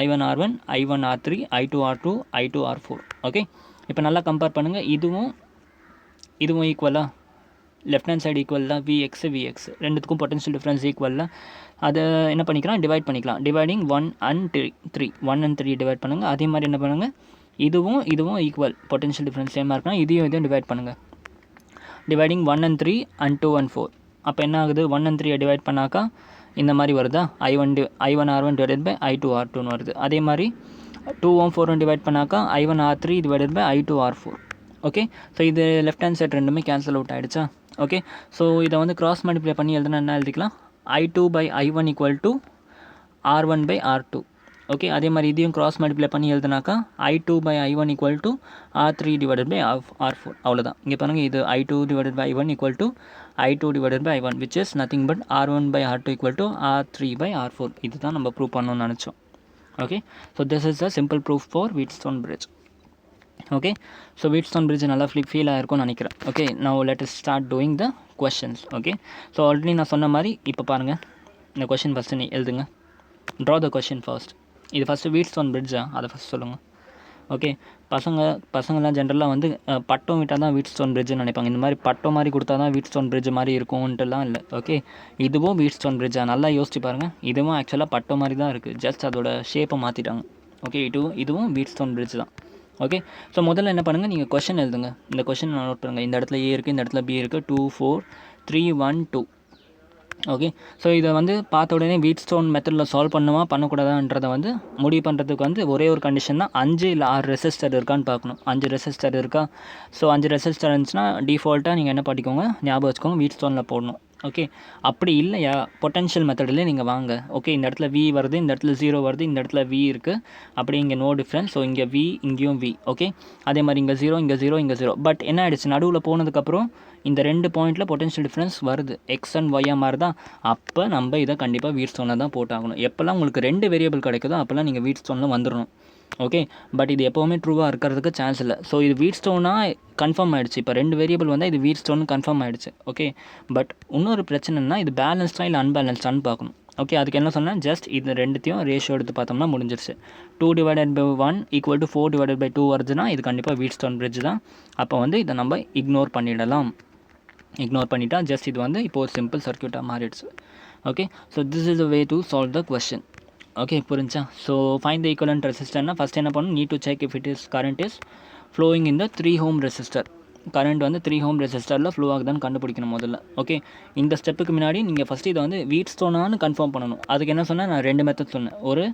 I1 R1, I1 R3, I2 R2, I2 R4. Okay, இப்போ நல்லா கம்பேர் பண்ணுங்கள். இதுவும் ஈக்குவலாக, லெஃப்ட் ஹேண்ட் சைடு ஈக்குவல் தான். விஎக்ஸ் ரெண்டுத்துக்கும் பொட்டன்ஷியல் டிஃப்ரென்ஸ் ஈக்குவலில். அதை என்ன பண்ணிக்கலாம்? டிவைட் பண்ணிக்கலாம். டிவைடிங் 1 and 3 டிவைட் பண்ணுங்கள். அதே மாதிரி என்ன பண்ணுங்கள், இதுவும் ஈக்குவல், பொட்டன்ஷியல் டிஃப்ரென்ஸ் சேமாக இருக்குன்னா இதையும் டிவைட் பண்ணுங்கள். Dividing 1 and 3 and 2 and 4. அப்போ என்ன ஆகுது? 1 and 3 டிவைட் பண்ணாக்கா இந்த மாதிரி வருதா? I1 R1 divided by I2 R2ன்னு வருது. அதே மாதிரி 2 4 டிவைட் பண்ணாக்கா I1 R3 divided by I2 R4. Okay, so இது லெஃப்ட் ஹேண்ட் சைட் ரெண்டுமே கேன்சல் அவுட் ஆகிடுச்சா? ஓகே, ஸோ இதை வந்து கிராஸ் மல்டிப்ளை பண்ணி எழுதுனா என்ன எழுதிக்கலாம்? I2 by I1 equal to R1 by R2. Okay, அதே மாதிரி இதையும் கிராஸ் மல்டிப்ளை பண்ணி எழுதுனாக்கா I2 by I1 equal to R3 divided by R4. அவ்வளோதான். இங்கே பாருங்கள், இது I2 divided by I1 equal to I2 divided by I1 which is nothing but R1 by R2 equal to R3 by R4. இதுதான் நம்ம prove பண்ணணும்னு நினச்சோம். Okay, so this is a simple proof for Wheatstone bridge. Okay, so Wheatstone bridge நல்லா feel ஆகிருக்கும்னு நினைக்கிறேன். Okay, now let us start doing the questions. Okay, so already நான் சொன்ன மாதிரி இப்போ பாருங்கள், இந்த கொஷின் ஃபஸ்ட்டு நீ எழுதுங்க. Draw the question first. இது ஃபஸ்ட்டு வீட்ஸ்டோன் பிரிட்ஜா, அதை ஃபஸ்ட் சொல்லுங்கள். ஓகே, பசங்கள்லாம் ஜென்ரலாக வந்து பட்டம் விட்டால் தான் வீட்ஸ்டோன் பிரிட்ஜுன்னு நினைப்பாங்க. இந்த மாதிரி பட்டம் மாதிரி கொடுத்தா தான் வீட்ஸ்டோன் பிரிட்ஜ் மாதிரி இருக்கும்ன்ட்டுலாம் இல்லை. ஓகே, இதுவும் வீட்ஸ்டோன் பிரிட்ஜா, நல்லா யோசிச்சு பாருங்கள். இதுவும் ஆக்சுவலாக பட்டம் மாதிரி தான் இருக்குது, ஜஸ்ட் அதோட ஷேப்பை மாற்றிட்டாங்க. ஓகே, இதுவும் வீட்ஸ்டோன் பிரிட்ஜ் தான். ஓகே, ஸோ முதல்ல என்ன பண்ணுங்கள், நீங்கள் கொஷின் எழுதுங்க. இந்த கொஷின் நோட் பண்ணுங்கள். இந்த இடத்துல ஏ இருக்குது, இந்த இடத்துல பி இருக்குது. 2 4 3 1 2. ஓகே, ஸோ இதை வந்து பார்த்த உடனே வீட்ஸ்டோன் மெத்தடில் சால்வ் பண்ணக்கூடாதான்றதை வந்து முடிவு பண்ணுறதுக்கு வந்து ஒரே ஒரு கண்டிஷன் தான், 5 இல்லை 6 ரெசிஸ்டர் இருக்கான்னு பார்க்கணும். 5 ரெசிஸ்டர் இருக்கா? ஸோ 5 ரெசிஸ்டர் இருந்துச்சுன்னா டிஃபால்ட்டாக நீங்கள் என்ன பண்ணிக்கோங்க, ஞாபகம் வச்சுக்கோங்க, வீட்ஸ்டோனில் போடணும். ஓகே, அப்படி இல்லையா பொட்டன்ஷியல் மெத்தடில் நீங்கள் வாங்க. ஓகே, இந்த இடத்துல வி வருது, இந்த இடத்துல 0 வருது, இந்த இடத்துல வி இருக்குது, அப்படி இங்கே நோ டிஃப்ரென்ஸ். ஸோ இங்கே வி, இங்கேயும் வி. ஓகே, அதே மாதிரி இங்கே 0, இங்கே 0, இங்கே 0. பட் என்ன ஆகிடுச்சு, நடுவில் போனதுக்கப்புறம் இந்த 2 பாயிண்டில் பொட்டன்ஷியல் டிஃப்ரென்ஸ் வருது, எக்ஸ் அண்ட் ஒய்யா மாதிரி தான். அப்போ நம்ம இதை கண்டிப்பாக வீட் ஸ்டோனில் தான் போட்டாகணும். எப்போல்லாம் உங்களுக்கு 2 வேரியபிள் கிடைக்குதோ அப்போல்லாம் நீங்கள் வீட் ஸ்டோனில் வந்துடணும். ஓகே, பட் இது எப்போவுமே ட்ரூவாக இருக்கிறதுக்கு சான்ஸ் இல்லை. ஸோ இது வீட் ஸ்டோனாக கன்ஃபார்ம் ஆகிடுச்சு. இப்போ 2 வேரியபிள் வந்தால் இது வீட் ஸ்டோன் கன்ஃபார்ம் ஆகிடுச்சு. ஓகே, பட் இன்னொரு பிரச்சனைனா இது பேலன்ஸ்டாக இல்லை அன்பேலன்ஸ்டான்னு பார்க்கணும். ஓகே, அதுக்கு என்ன சொன்னால் ஜஸ்ட் இது ரெண்டுத்தையும் ரேஷியோ எடுத்து பார்த்தோம்னா முடிஞ்சிருச்சு. 2/1 = 4/2 வருதுன்னா இது கண்டிப்பாக வீட் ஸ்டோன் பிரிட்ஜ் தான். அப்போ வந்து இதை நம்ம இக்னோர் பண்ணிடலாம். இக்னோர் பண்ணிட்டா ஜஸ்ட் இது வந்து இப்போ ஒரு சிம்பிள் சர்க்யூட்டாக மாறிடுச்சு. Okay, so this is a way to solve the question. Okay, புரிஞ்சா? ஸோ ஃபைண்ட் த ஈக்குவலன்ட் ரெசிஸ்டர்னா ஃபஸ்ட் என்ன பண்ணணும், need to check if it is current is flowing in the 3 ohm resistor. Current வந்து 3 ohm ரெசிஸ்டரில் flow ஆகுதான்னு கண்டுபிடிக்கணும் முதல்ல. Okay, இந்த ஸ்டெப்புக்கு முன்னாடி நீங்கள் ஃபஸ்ட்டு இதை வந்து வீட் ஸ்டோனான்னு கன்ஃபார்ம் பண்ணணும். அதுக்கு என்ன சொன்னால், நான் 2 மெத்தட் சொன்னேன். ஒரு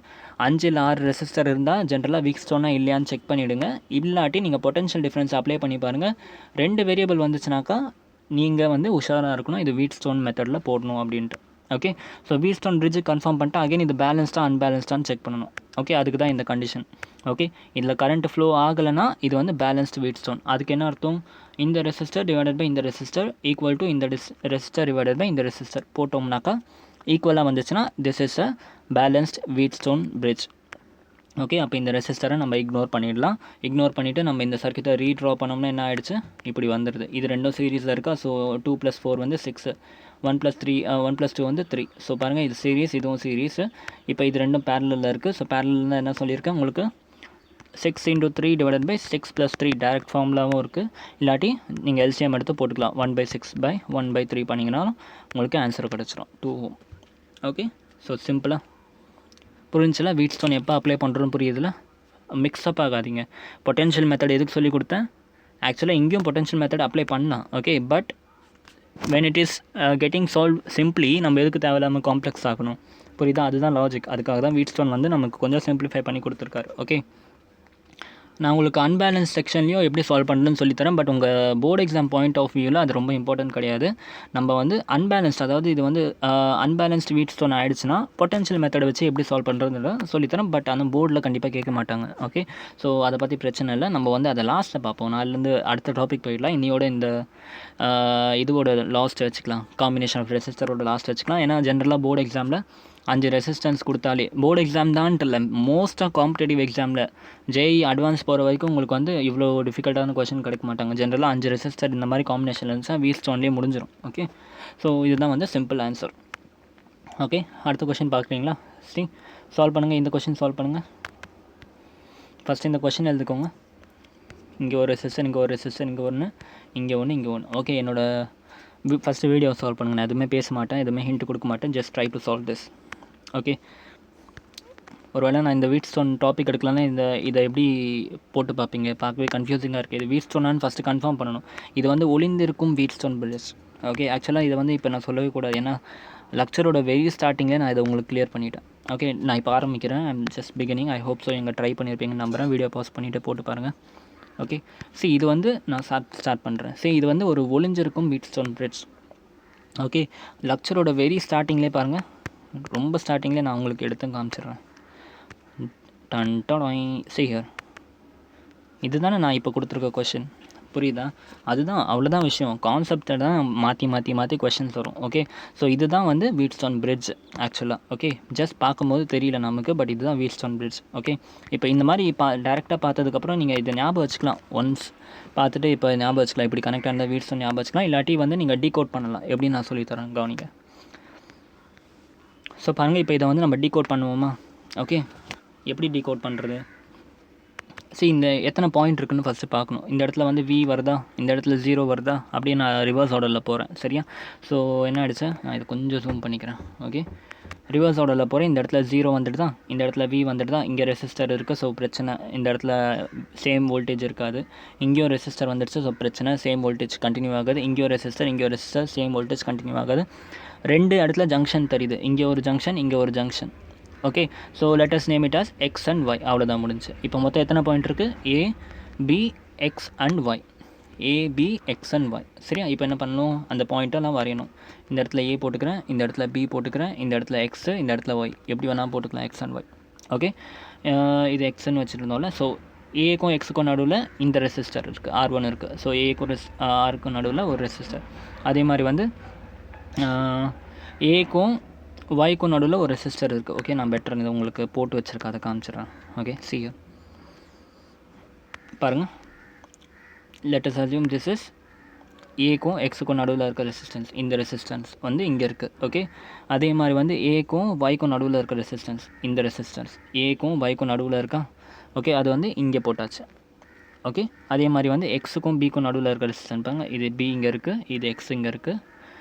5 இல்லை 6 ரெசிஸ்டர் இருந்தால் ஜென்ரலாக வீட் ஸ்டோனாக இல்லையான்னு செக் பண்ணிவிடுங்க. இல்லாட்டி நீங்கள் பொட்டன்ஷியல் டிஃப்ரென்ஸ் அப்ளை பண்ணி பாருங்கள். 2 வேரியபிள் வந்துச்சுனாக்கா நீங்கள் வந்து உஷாராக இருக்கணும், இது வீட் ஸ்டோன் மெத்தடில் போடணும் அப்படின்ட்டு. ஓகே, ஸோ வீட் ஸ்டோன் பிரிட்ஜு கன்ஃபார்ம் பண்ணிட்டு அகைன் இது பேலன்ஸ்டாக அன்பேலன்ஸ்டான்னு செக் பண்ணணும். ஓகே, அதுக்கு தான் இந்த கண்டிஷன். ஓகே, இதில் கரண்ட் ஃப்ளோ ஆகலைன்னா இது வந்து பேலன்ஸ்டு வீட் ஸ்டோன். அதுக்கு என்ன அர்த்தம், இந்த ரெசிஸ்டர் டிவைடட் பை இந்த ரெசிஸ்டர் ஈக்குவல் டு இந்த ரெசிஸ்டர் டிவைடட் பை இந்த ரெசிஸ்டர் போட்டோம்னாக்கா ஈக்குவலாக வந்துச்சுன்னா திஸ் இஸ் அ பேலன்ஸ்ட் வீட் ஸ்டோன் பிரிட்ஜ். ஓகே, அப்போ இந்த ரெசிஸ்டரை நம்ம இக்னோர் பண்ணிடலாம். இக்னோர் பண்ணிவிட்டு நம்ம இந்த சர்க்யூட்டை ரீட்ரா பண்ணோம்னா என்ன ஆகிடுச்சு, இப்படி வந்துடுது. இது ரெண்டும் சீரீஸில் இருக்கா. ஸோ 2 + 4 வந்து 6, 1 + 3 1 + 2 வந்து 3. ஸோ பாருங்கள், இது சீரீஸ், இதுவும் சீரீஸு. இப்போ இது ரெண்டும் பேரலில் இருக்குது. ஸோ பேரலில் என்ன சொல்லியிருக்கேன் உங்களுக்கு, 6 × 3 / 6 + 3 டேரக்ட் ஃபார்முலாவும் இருக்குது. இல்லாட்டி நீங்கள் எல்சிஎம் எடுத்து போட்டுக்கலாம். 1/6/1/3 பண்ணிங்கனாலும் உங்களுக்கு ஆன்சர் கிடச்சிரும், 2 ohm. ஓகே, ஸோ சிம்பிளாக புரிஞ்சில. வீட் ஸ்டோன் எப்போ அப்ளை பண்ணுறோன்னு புரியுதுல. மிக்ஸ்அப் ஆகாதீங்க. பொட்டென்ஷியல் மெத்தட் எதுக்கு சொல்லி கொடுத்தேன், ஆக்சுவலாக இங்கேயும் பொட்டென்ஷியல் மெத்தட் அப்ளை பண்ணலாம். Okay, but when it is getting solve simply நம்ம எதுக்கு தேவையில்லாமல் காம்ப்ளெக்ஸ் ஆகணும், புரியுதா? அதுதான் லாஜிக். அதுக்காக தான் வீட் ஸ்டோன் வந்து நமக்கு கொஞ்சம் சிம்பிளிஃபை பண்ணி கொடுத்துருக்காரு. ஓகே, நான் உங்களுக்கு அன்பேலன்ஸ் செக்ஷன்லையும் எப்படி சால்வ் பண்ணுறதுன்னு சொல்லித்தரேன். பட் உங்கள் போர்டு எக்ஸாம் பாயிண்ட் ஆஃப் வியூவில் அது ரொம்ப இம்பார்ட்டன்ட் கிடையாது. நம்ம வந்து அன்பேலன்ஸ்ட், அதாவது இது வந்து அன்பேலன்ஸ்ட் வீட் ஸ்டோன் ஆகிடுச்சுன்னா பொட்டன்ஷியல் மெத்தடை வச்சு எப்படி சால்வ் பண்ணுறதுன்னு சொல்லித்தரேன். பட் அந்த போர்டில் கண்டிப்பாக கேட்க மாட்டாங்க. ஓகே, ஸோ அதை பற்றி பிரச்சனை இல்லை. நம்ம வந்து அதை லாஸ்ட்டில் பார்ப்போம். நாளிலேருந்து அடுத்த டாபிக் போயிடலாம். இன்னையோட இந்த இதுவோட லாஸ்ட் வச்சுக்கலாம், காம்பினேஷன் ஆஃப் ரெசிஸ்டரோட லாஸ்ட் வச்சுக்கலாம். ஏன்னா ஜென்ரலாக போர்டு எக்ஸாமில் 5 ரெசிஸ்டன்ஸ் கொடுத்தாலே, போர்டு எக்ஸாம் தான்ட்டு இல்லை, மோஸ்ட்டாக காம்படேட்டிவ் எக்ஸாமில் ஜேஇ அட்வான்ஸ் போகிற வரைக்கும் உங்களுக்கு வந்து இவ்வளோ டிஃபிகல்ட்டான கொஸ்டின் கிடைக்க மாட்டாங்க. ஜென்ரலாக 5 ரெசிஸ்டர் இந்த மாதிரி காம்பினேஷன் இருந்துச்சுன்னா வீட் ஸ்டோன்லேயே முடிஞ்சிடும். ஓகே, ஸோ இதுதான் வந்து சிம்பிள் ஆன்சர். ஓகே, அடுத்த கொஸ்டின் பார்க்குறீங்களா? சரி, சால்வ் பண்ணுங்கள். இந்த கொஸ்டின் சால்வ் பண்ணுங்கள். ஃபஸ்ட்டு இந்த கொஸ்டின் எழுதிக்கோங்க. இங்கே ஒரு ரெசிஸ்டர், இங்கே ஒரு ரெசிஸ்டர், இங்கே ஒன்று, இங்கே ஒன்று, இங்கே ஒன்று. ஓகே, என்னோடய ஃபஸ்ட்டு வீடியோ சால்வ் பண்ணுங்கள். நான் எதுவுமே பேச மாட்டேன், எதுவுமே ஹிண்ட் கொடுக்க மாட்டேன். Just try to solve this. Okay, ஒருவேளை நான் இந்த வீட் ஸ்டோன் டாபிக் எடுக்கலாம்னா இதை எப்படி போட்டு பார்ப்பீங்க, பார்க்கவே கன்ஃபியூசிங்காக இருக்குது. இது வீட் ஸ்டோனான்னு ஃபஸ்ட்டு கன்ஃபார்ம் பண்ணணும். இது வந்து ஒளிந்திருக்கும் வீட் ஸ்டோன் பிரிட்ஜ். ஓகே, ஆக்சுவலாக இதை வந்து இப்போ நான் சொல்லவே கூடாது, ஏன்னா லெக்சரோட வெரி ஸ்டார்டிங்கில் நான் இதை உங்களுக்கு கிளியர் பண்ணிட்டேன். ஓகே, நான் இப்போ ஆரம்பிக்கிறேன். I'm just beginning. I hope so எங்கள் ட்ரை பண்ணியிருப்பீங்கன்னு நம்புகிறேன். வீடியோ பாஸ் பண்ணிவிட்டு போட்டு பாருங்கள். ஓகே, சரி, இது வந்து நான் ஸ்டார்ட் பண்ணுறேன். சரி, இது வந்து ஒரு ஒளிஞ்சிருக்கும் வீட் ஸ்டோன் பிரிட்ஜ். ஓகே, லெக்சரோட வெரி ஸ்டார்டிங்லேயே பாருங்கள், ரொம்ப ஸ்டார்டிங்லேயே நான் உங்களுக்கு எடுத்து காமிச்சிடுறேன். ஹியர் இதுதானே நான் இப்போ கொடுத்துருக்க கொஷின், புரியுதா? அதுதான், அவ்வளோதான் விஷயம். கான்செப்டை தான் மாற்றி கொஷின்ஸ் வரும். ஓகே, ஸோ இதுதான் வந்து வீட் ஸ்டோன் பிரிட்ஜ் ஆக்சுவலாக. ஓகே, ஜஸ்ட் பார்க்கும்போது தெரியல நமக்கு, பட் இதுதான் வீட் ஸ்டோன் பிரிட்ஜ். ஓகே, இப்போ இந்த மாதிரி டேரெக்டாக பார்த்ததுக்கப்புறம் நீங்கள் இதை ஞாபகம் வச்சுக்கலாம். ஒன்ஸ் பார்த்துட்டு இப்போ ஞாபகம் வச்சுக்கலாம், இப்படி கனெக்ட் ஆன வீட் ஸ்டோன் ஞாபகம் வச்சுக்கலாம். இல்லாட்டி வந்து நீங்கள் டீகோட் பண்ணலாம், எப்படி நான் சொல்லித்தரேன் கவனிங்க. ஸோ பாருங்கள், இப்போ இதை வந்து நம்ம டீகோட் பண்ணுவோமா? ஓகே, எப்படி டீகோட் பண்ணுறது? சரி, இந்த எத்தனை பாயிண்ட் இருக்குன்னு ஃபஸ்ட்டு பார்க்கணும். இந்த இடத்துல வந்து வி வருதா, இந்த இடத்துல 0 வருதா, அப்படியே நான் ரிவர்ஸ் ஆர்டரில் போகிறேன். சரியா? ஸோ என்ன ஆகிடுச்சு, நான் இதை கொஞ்சம் ஜூம் பண்ணிக்கிறேன். ஓகே, ரிவர்ஸ் ஆர்டரில் போகிறேன். இந்த இடத்துல 0 வந்துட்டு தான், இந்த இடத்துல வி வந்துட்டு தான். இங்கே ரெசிஸ்டர் இருக்குது, ஸோ பிரச்சனை. இந்த இடத்துல சேம் வோல்டேஜ் இருக்காது. இங்கேயும் ரெசிஸ்டர் வந்துடுச்சு, ஸோ பிரச்சனை. சேம் வோல்டேஜ் கண்டினியூ ஆகுது. இங்கேயும் ரெசிஸ்டர், சேம் வோல்டேஜ் கண்டினியூ ஆகுது. 2 இடத்துல ஜங்ஷன் தெரியுது. இங்கே ஒரு ஜங்ஷன், இங்கே ஒரு junction. Okay, so let us name it as X and Y. அவ்வளோதான் முடிஞ்சு. இப்போ மொத்தம் எத்தனை பாயிண்ட் இருக்குது? A, B, X and Y. AB X and Y. சரியா? இப்போ என்ன பண்ணணும், அந்த பாயிண்ட்டெல்லாம் வரையணும். இந்த இடத்துல ஏ போட்டுக்கிறேன், இந்த இடத்துல பி போட்டுக்கிறேன், இந்த இடத்துல எக்ஸு, இந்த இடத்துல ஒய், எப்படி வேணால் போட்டுக்கலாம் எக்ஸ் அண்ட் ஒய். ஓகே, இது எக்ஸ்ன்னு வச்சுருந்தோம்ல. ஸோ ஏக்கும் எக்ஸுக்கும் நடுவில் இந்த ரெசிஸ்டர் இருக்குது, R1 இருக்குது. ஸோ ஏக்கும் ஆருக்கும் நடுவில் ஒரு ரெசிஸ்டர். அதே மாதிரி வந்து ஏக்கும் ஒய்க்கும் நடுவில் ஒரு ரெசிஸ்டர் இருக்குது. ஓகே, நான் பெட்டர் இது உங்களுக்கு போட்டு வச்சுருக்கேன், அதை காமிச்சிடுறேன். Okay, see you. பாருங்கள், let us assume this is ஏக்கும் எக்ஸுக்கும் நடுவில் இருக்க ரெசிஸ்டன்ஸ். இந்த ரெசிஸ்டன்ஸ் வந்து இங்கே இருக்குது. ஓகே, அதே மாதிரி வந்து ஏக்கும் ஒய்க்கும் நடுவில் இருக்க ரெசிஸ்டன்ஸ், இந்த ரெசிஸ்டன்ஸ் ஏக்கும் ஒய்க்கும் நடுவில் இருக்கா. ஓகே, அது வந்து இங்கே போட்டாச்சு. ஓகே, அதே மாதிரி வந்து எக்ஸுக்கும் பிக்கும் நடுவில் இருக்க ரெசிஸ்டன்ஸ் பாருங்க, இது பி இங்கே இருக்குது, இது எக்ஸ் இங்கே இருக்குது.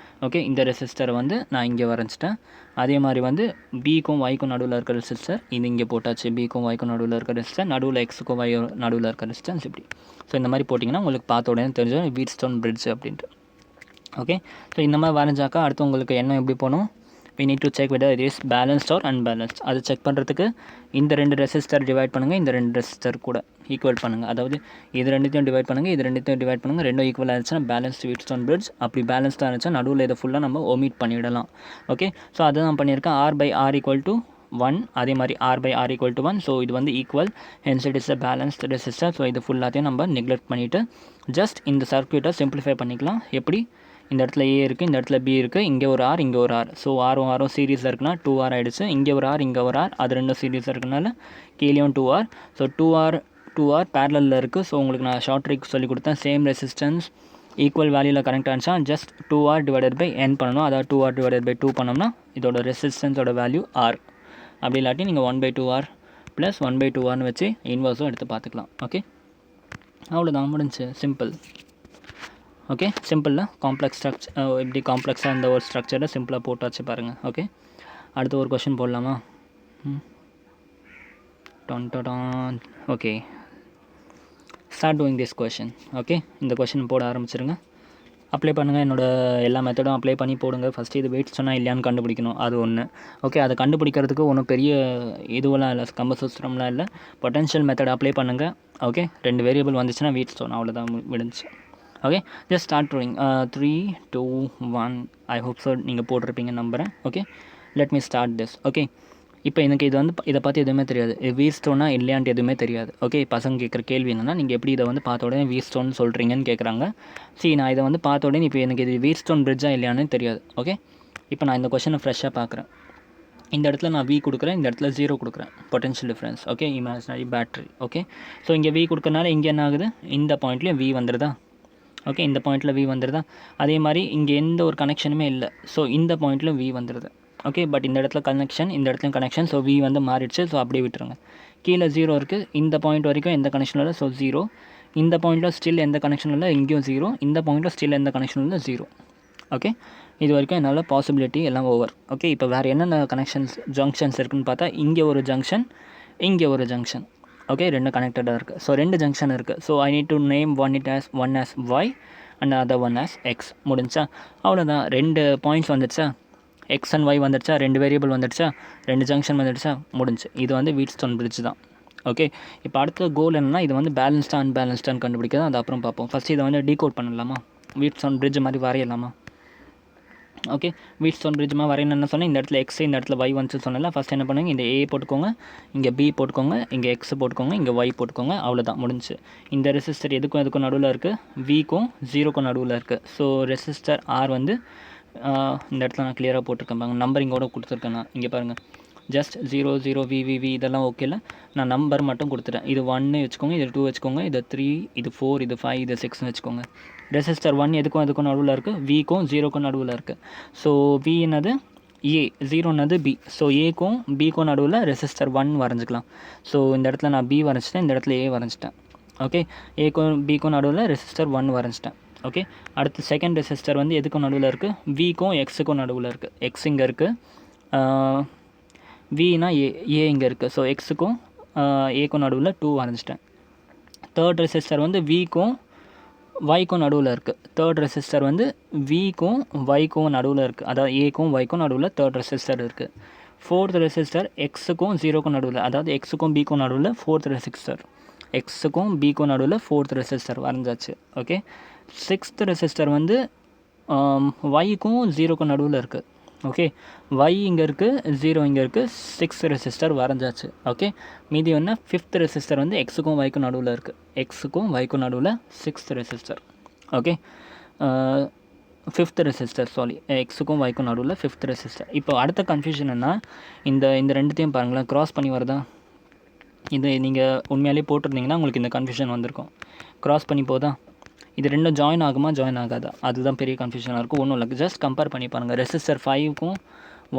ஓகே, இந்த ரெசிஸ்டரை வந்து நான் இங்கே வரைஞ்சிட்டேன். அதே மாதிரி வந்து பிக்கும் ஒய்க்கும் நடுவில் இருக்க ரெசிஸ்டர் இது இங்கே போட்டாச்சு. பிக்கும் ஒய்க்கும் நடுவில் இருக்க ரெசிஸ்டர், நடுவில் எக்ஸுக்கும் ஒய் நடுவில் இருக்க ரெசிஸ்டன்ஸ் இப்படி. ஸோ இந்த மாதிரி போட்டிங்கன்னா உங்களுக்கு பார்த்த உடனே தெரிஞ்சோம் வீட்ஸ்டோன் பிரிட்ஜ் அப்படின்ட்டு. ஓகே, ஸோ இந்த மாதிரி வரைஞ்சாக்கா அடுத்து உங்களுக்கு எண்ணம் எப்படி போகணும், we need to check whether it is balanced or unbalanced. அது செக் பண்ணுறதுக்கு இந்த ரெண்டு ரெசிஸ்டர் டிவைட் பண்ணுங்கள், இந்த ரெண்டு ரெசிஸ்டர் கூட ஈக்குவல் பண்ணுங்கள். அதாவது இது ரெண்டுத்தையும் டிவைட் பண்ணுங்கள், இது ரெண்டுத்தையும் டிவைட் பண்ணுங்கள். ரெண்டும் ஈக்குவல் ஆகிடுச்சுன்னா பேலன்ஸ்டு வீட்ஸ்டோன் பிரிட்ஜ். அப்படி பேலன்ஸ்டாக இருந்துச்சா நடுவில் இதை ஃபுல்லாக நம்ம ஒமிட் பண்ணிவிடலாம். ஓகே, ஸோ அதை நான் பண்ணியிருக்கேன். R/R = 1, அதே மாதிரி R/R = 1. ஸோ இது வந்து equal, hence it is a balanced resistor. So இது ஃபுல்லாத்தையும் நம்ம நெக்லெக்ட் பண்ணிவிட்டு ஜஸ்ட் இந்த சர்க்யூட்டை சிம்பிளிஃபை பண்ணிக்கலாம். எப்படி, இந்த இடத்துல ஏ இருக்குது, இந்த இடத்துல பி இருக்குது, இங்கே ஒரு ஆர், இங்கே ஒரு ஆர். ஸோ ஆரும் ஆரும் சீரீஸாக இருக்குன்னா 2R ஆகிடுச்சு. இங்கே ஒரு ஆர், இங்கே ஒரு ஆர், அது ரெண்டும் சீரீஸாக இருக்கனால கீழேயும் 2R. ஸோ 2R பேரலில் இருக்குது. ஸோ உங்களுக்கு நான் ஷார்ட் ட்ரிக் சொல்லி கொடுத்தேன். சேம் ரெசிஸ்டன்ஸ் ஈக்குவல் வேல்யூவில் கனெக்ட் ஆனிச்சா ஜஸ்ட் 2R / n பண்ணணும். அதாவது 2R / 2 பண்ணோம்னா இதோட ரெசிஸ்டன்ஸோட வேல்யூ R. அப்படி இல்லாட்டி நீங்கள் 1/2R + 1/2Rன்னு வச்சு இன்வர்ஸும் எடுத்து பார்த்துக்கலாம். ஓகே, அவ்வளோதான், முடிஞ்சு, சிம்பிள். ஓகே, சிம்பிளில் காம்ப்ளெக்ஸ் ஸ்ட்ரக்சர் இப்படி காம்ப்ளெக்ஸாக இந்த ஒரு ஸ்ட்ரக்சரை சிம்பிளாக போட்டாச்சு பாருங்கள். ஓகே, அடுத்து ஒரு கொஷின் போடலாமா? Okay, start doing this question. Okay, இந்த கொஷின் போட ஆரம்பிச்சிருங்க. அப்ளை பண்ணுங்கள். என்னோடய எல்லா மெத்தடும் அப்ளை பண்ணி போடுங்க. ஃபஸ்ட்டு இது வெயிட் சொன்னால் இல்லையான்னு கண்டுபிடிக்கணும், அது ஒன்று. ஓகே, அதை கண்டுபிடிக்கிறதுக்கு ஒன்றும் பெரிய இதுவெல்லாம் இல்லை, கம்ப சிஸ்டம்லாம் இல்லை. பொட்டன்ஷியல் மெத்தட் அப்ளை பண்ணுங்கள். ஓகே, 2 வேரியபிள் வந்துச்சுன்னா வீட் ஸ்டோன், அவ்வளோதான், விடுச்சு. Okay, just start drawing. 3, 2, 1. I hope so நீங்கள் போட்டிருப்பீங்க நம்புகிறேன். Okay, let me start this. Okay, இப்போ எனக்கு இது வந்து இதை பார்த்து எதுவுமே தெரியாது, வீட் ஸ்டோனா இல்லையான்ட்டு எதுவுமே தெரியாது. ஓகே, பசங்க கேட்குற கேள்வி என்னென்னா, நீங்கள் எப்படி இதை வந்து பார்த்த உடனே வீட் ஸ்டோன் சொல்கிறீங்கன்னு கேட்குறாங்க. சரி, நான் இதை வந்து பார்த்த உடனே இப்போ எனக்கு இது வீட் ஸ்டோன் பிரிட்ஜா இல்லையானு தெரியாது. ஓகே, இப்போ நான் இந்த கொஷனை ஃப்ரெஷ்ஷாக பார்க்குறேன். இந்த இடத்துல நான் V கொடுக்குறேன், இந்த இடத்துல 0 கொடுக்குறேன், potential difference. Okay, imaginary battery. Okay, so இங்கே V கொடுக்கறனால இங்கே என்ன ஆகுது, இந்த பாயிண்ட்லேயும் V வந்துடுதா. ஓகே, இந்த பாயிண்ட்டில் V வந்துடுதா. அதே மாதிரி இங்கே எந்த ஒரு கனெக்ஷனுமே இல்லை. ஸோ இந்த பாயிண்ட்டில் V வந்துடுது. ஓகே, பட் இந்த இடத்துல கனெக்ஷன், இந்த இடத்துல கனெக்ஷன். ஸோ V வந்து மாறிடுச்சு. ஸோ அப்படியே விட்டுருங்க. கீழே 0 இருக்குது. இந்த பாயிண்ட் வரைக்கும் எந்த கனெக்ஷனும் இல்லை. ஸோ 0. இந்த பாயிண்ட்டில் ஸ்டில் எந்த கனெக்ஷனும் இல்லை, இங்கேயும் 0. இந்த பாயிண்ட்டில் ஸ்டில் எந்த கனெக்ஷனும் இல்லை, 0. ஓகே, இது வரைக்கும் என்னால் பாசிபிலிட்டி எல்லாம் ஓவர். ஓகே, இப்போ வேறு என்னென்ன ஜங்ஷன்ஸ் இருக்குதுன்னு பார்த்தா, இங்கே ஒரு ஜங்ஷன், இங்கே ஒரு ஜங்ஷன். ஓகே, ரெண்டு கனெக்டடாக இருக்குது. ஸோ 2 ஜங்ஷன் இருக்குது. So I need to name one as Y and other one as X. முடிஞ்சா, அவ்வளோதான். 2 பாயிண்ட்ஸ் வந்துடுச்சா, X அண்ட் Y வந்துடுச்சா, 2 வேரியபிள் வந்துடுச்சா, 2 ஜங்ஷன் வந்துடுச்சா, முடிஞ்சு. இது வந்து வீட்ஸ்டோன் பிரிட்ஜ் தான். ஓகே, இப்போ அடுத்த கோல் என்னென்னா, இது வந்து பேலன்ஸ்டாக அன்பேலன்ஸ்டான்னு கண்டுபிடிக்கிறது. அது அப்புறம் பார்ப்போம். ஃபஸ்ட்டு இதை வந்து டீகோட் பண்ணலாமா, வீட்ஸ்டோன் பிரிட்ஜ் மாதிரி வரையலாமா. ஓகே, வீட்ஸ்டோன் பிரிட்ஜ் மாதிரி வரையணும்னு சொன்னால், இந்த இடத்துல எக்ஸ், இந்த இடத்துல ஒய் வந்துச்சு சொன்னல. ஃபஸ்ட் என்ன பண்ணுங்க, இந்த ஏ போட்டுக்கோங்க, இங்கே பி போட்டுக்கோங்க, இங்கே எக்ஸ் போட்டுக்கோங்க, இங்கே ஒய் போட்டுக்கோங்க, அவ்வளோதான், முடிஞ்சு. இந்த ரெசிஸ்டர் எதுக்கும் நடுவில் இருக்குது, விக்கும் 0க்கும் நடுவில் இருக்குது. ஸோ ரெசிஸ்டர் ஆர் வந்து இந்த இடத்துல நான் கிளியராக போட்டிருக்கேன் பாருங்க, நம்பரிங்கோட கொடுத்துருக்கேன் நான். இங்கே பாருங்கள், ஜஸ்ட் 0 0 VVV இதெல்லாம் ஓகேல, நான் நம்பர் மட்டும் கொடுத்துட்டேன். இது 1 வச்சுக்கோங்க, இது 2 வச்சுக்கோங்க, இது 3, இது 4, இது 5, இது 6ன்னு வச்சுக்கோங்க. ரெசிஸ்டர் 1 எதுக்கும் நடுவில் இருக்குது, விக்கும் 0க்கும் நடுவில் இருக்குது. ஸோ V என்னது ஏ, 0 என்னது பி. ஸோ ஏக்கும் பிக்கும் நடுவில் ரெசிஸ்டர் 1 வரைஞ்சிக்கலாம். ஸோ இந்த இடத்துல நான் பி வரைஞ்சிட்டேன், இந்த இடத்துல ஏ வரைஞ்சிட்டேன். ஓகே, ஏக்கும் பிக்கும் நடுவில் ரெசிஸ்டர் 1 வரைஞ்சிட்டேன். ஓகே, அடுத்து செகண்ட் ரெசிஸ்டர் வந்து எதுக்கும் நடுவில் இருக்குது, விக்கும் எக்ஸுக்கும் நடுவில் இருக்குது. எக்ஸ் இங்கே இருக்குது, வினா ஏ இங்கே இருக்குது. ஸோ எக்ஸுக்கும் ஏக்கும் நடுவில் 2 வரைஞ்சிட்டேன். தேர்ட் ரெசிஸ்டர் வந்து விக்கும் ஒய்க்கும் நடுவில் இருக்குது. தேர்ட் ரெசிஸ்டர் வந்து விக்கும் ஒய்க்கும் நடுவில் இருக்குது, அதாவது ஏக்கும் ஒய்க்கும் நடுவில் தேர்ட் ரெசிஸ்டர் இருக்குது. ஃபோர்த் ரெசிஸ்டர் எக்ஸுக்கும் 0க்கும் நடுவில், அதாவது எக்ஸுக்கும் பிக்கும் நடுவில் ஃபோர்த் ரெசிஸ்டர். எக்ஸுக்கும் பிக்கும் நடுவில் 4th ரெசிஸ்டர் வரைஞ்சாச்சு. ஓகே, 6th ரெசிஸ்டர் வந்து ஒய்க்கும் 0க்கும் நடுவில் இருக்குது. ஓகே, ஒய் இங்கே இருக்குது, 0 இங்கே இருக்குது, 6 ரெசிஸ்டர் வரைஞ்சாச்சு. ஓகே, மீதி ஒன்று 5th ரெசிஸ்டர் வந்து எக்ஸுக்கும் ஒய்க்கும் நடுவில் இருக்குது. எக்ஸுக்கும் ஒய்க்கும் நடுவில் 6th resistor. Okay, 5th resistor எக்ஸுக்கும் ஒய்க்கும் நடுவில் 5th ரெசிஸ்டர். இப்போ அடுத்த கன்ஃபியூஷன் என்ன, இந்த ரெண்டுத்தையும் பாருங்களேன், க்ராஸ் பண்ணி வருதா? இது நீங்கள் உண்மையாலே போட்டிருந்தீங்கன்னா உங்களுக்கு இந்த கன்ஃபியூஷன் வந்திருக்கும். க்ராஸ் பண்ணி போதா? இது ரெண்டும் ஜாயின் ஆகுமா ஜாயின் ஆகாதா? அதுதான் பெரிய கன்ஃபியூஷனாக இருக்கும். ஒன்றும் இல்லை, ஜஸ்ட் கம்பேர் பண்ணி பாருங்கள். ரெசிஸ்டர் 5க்கும்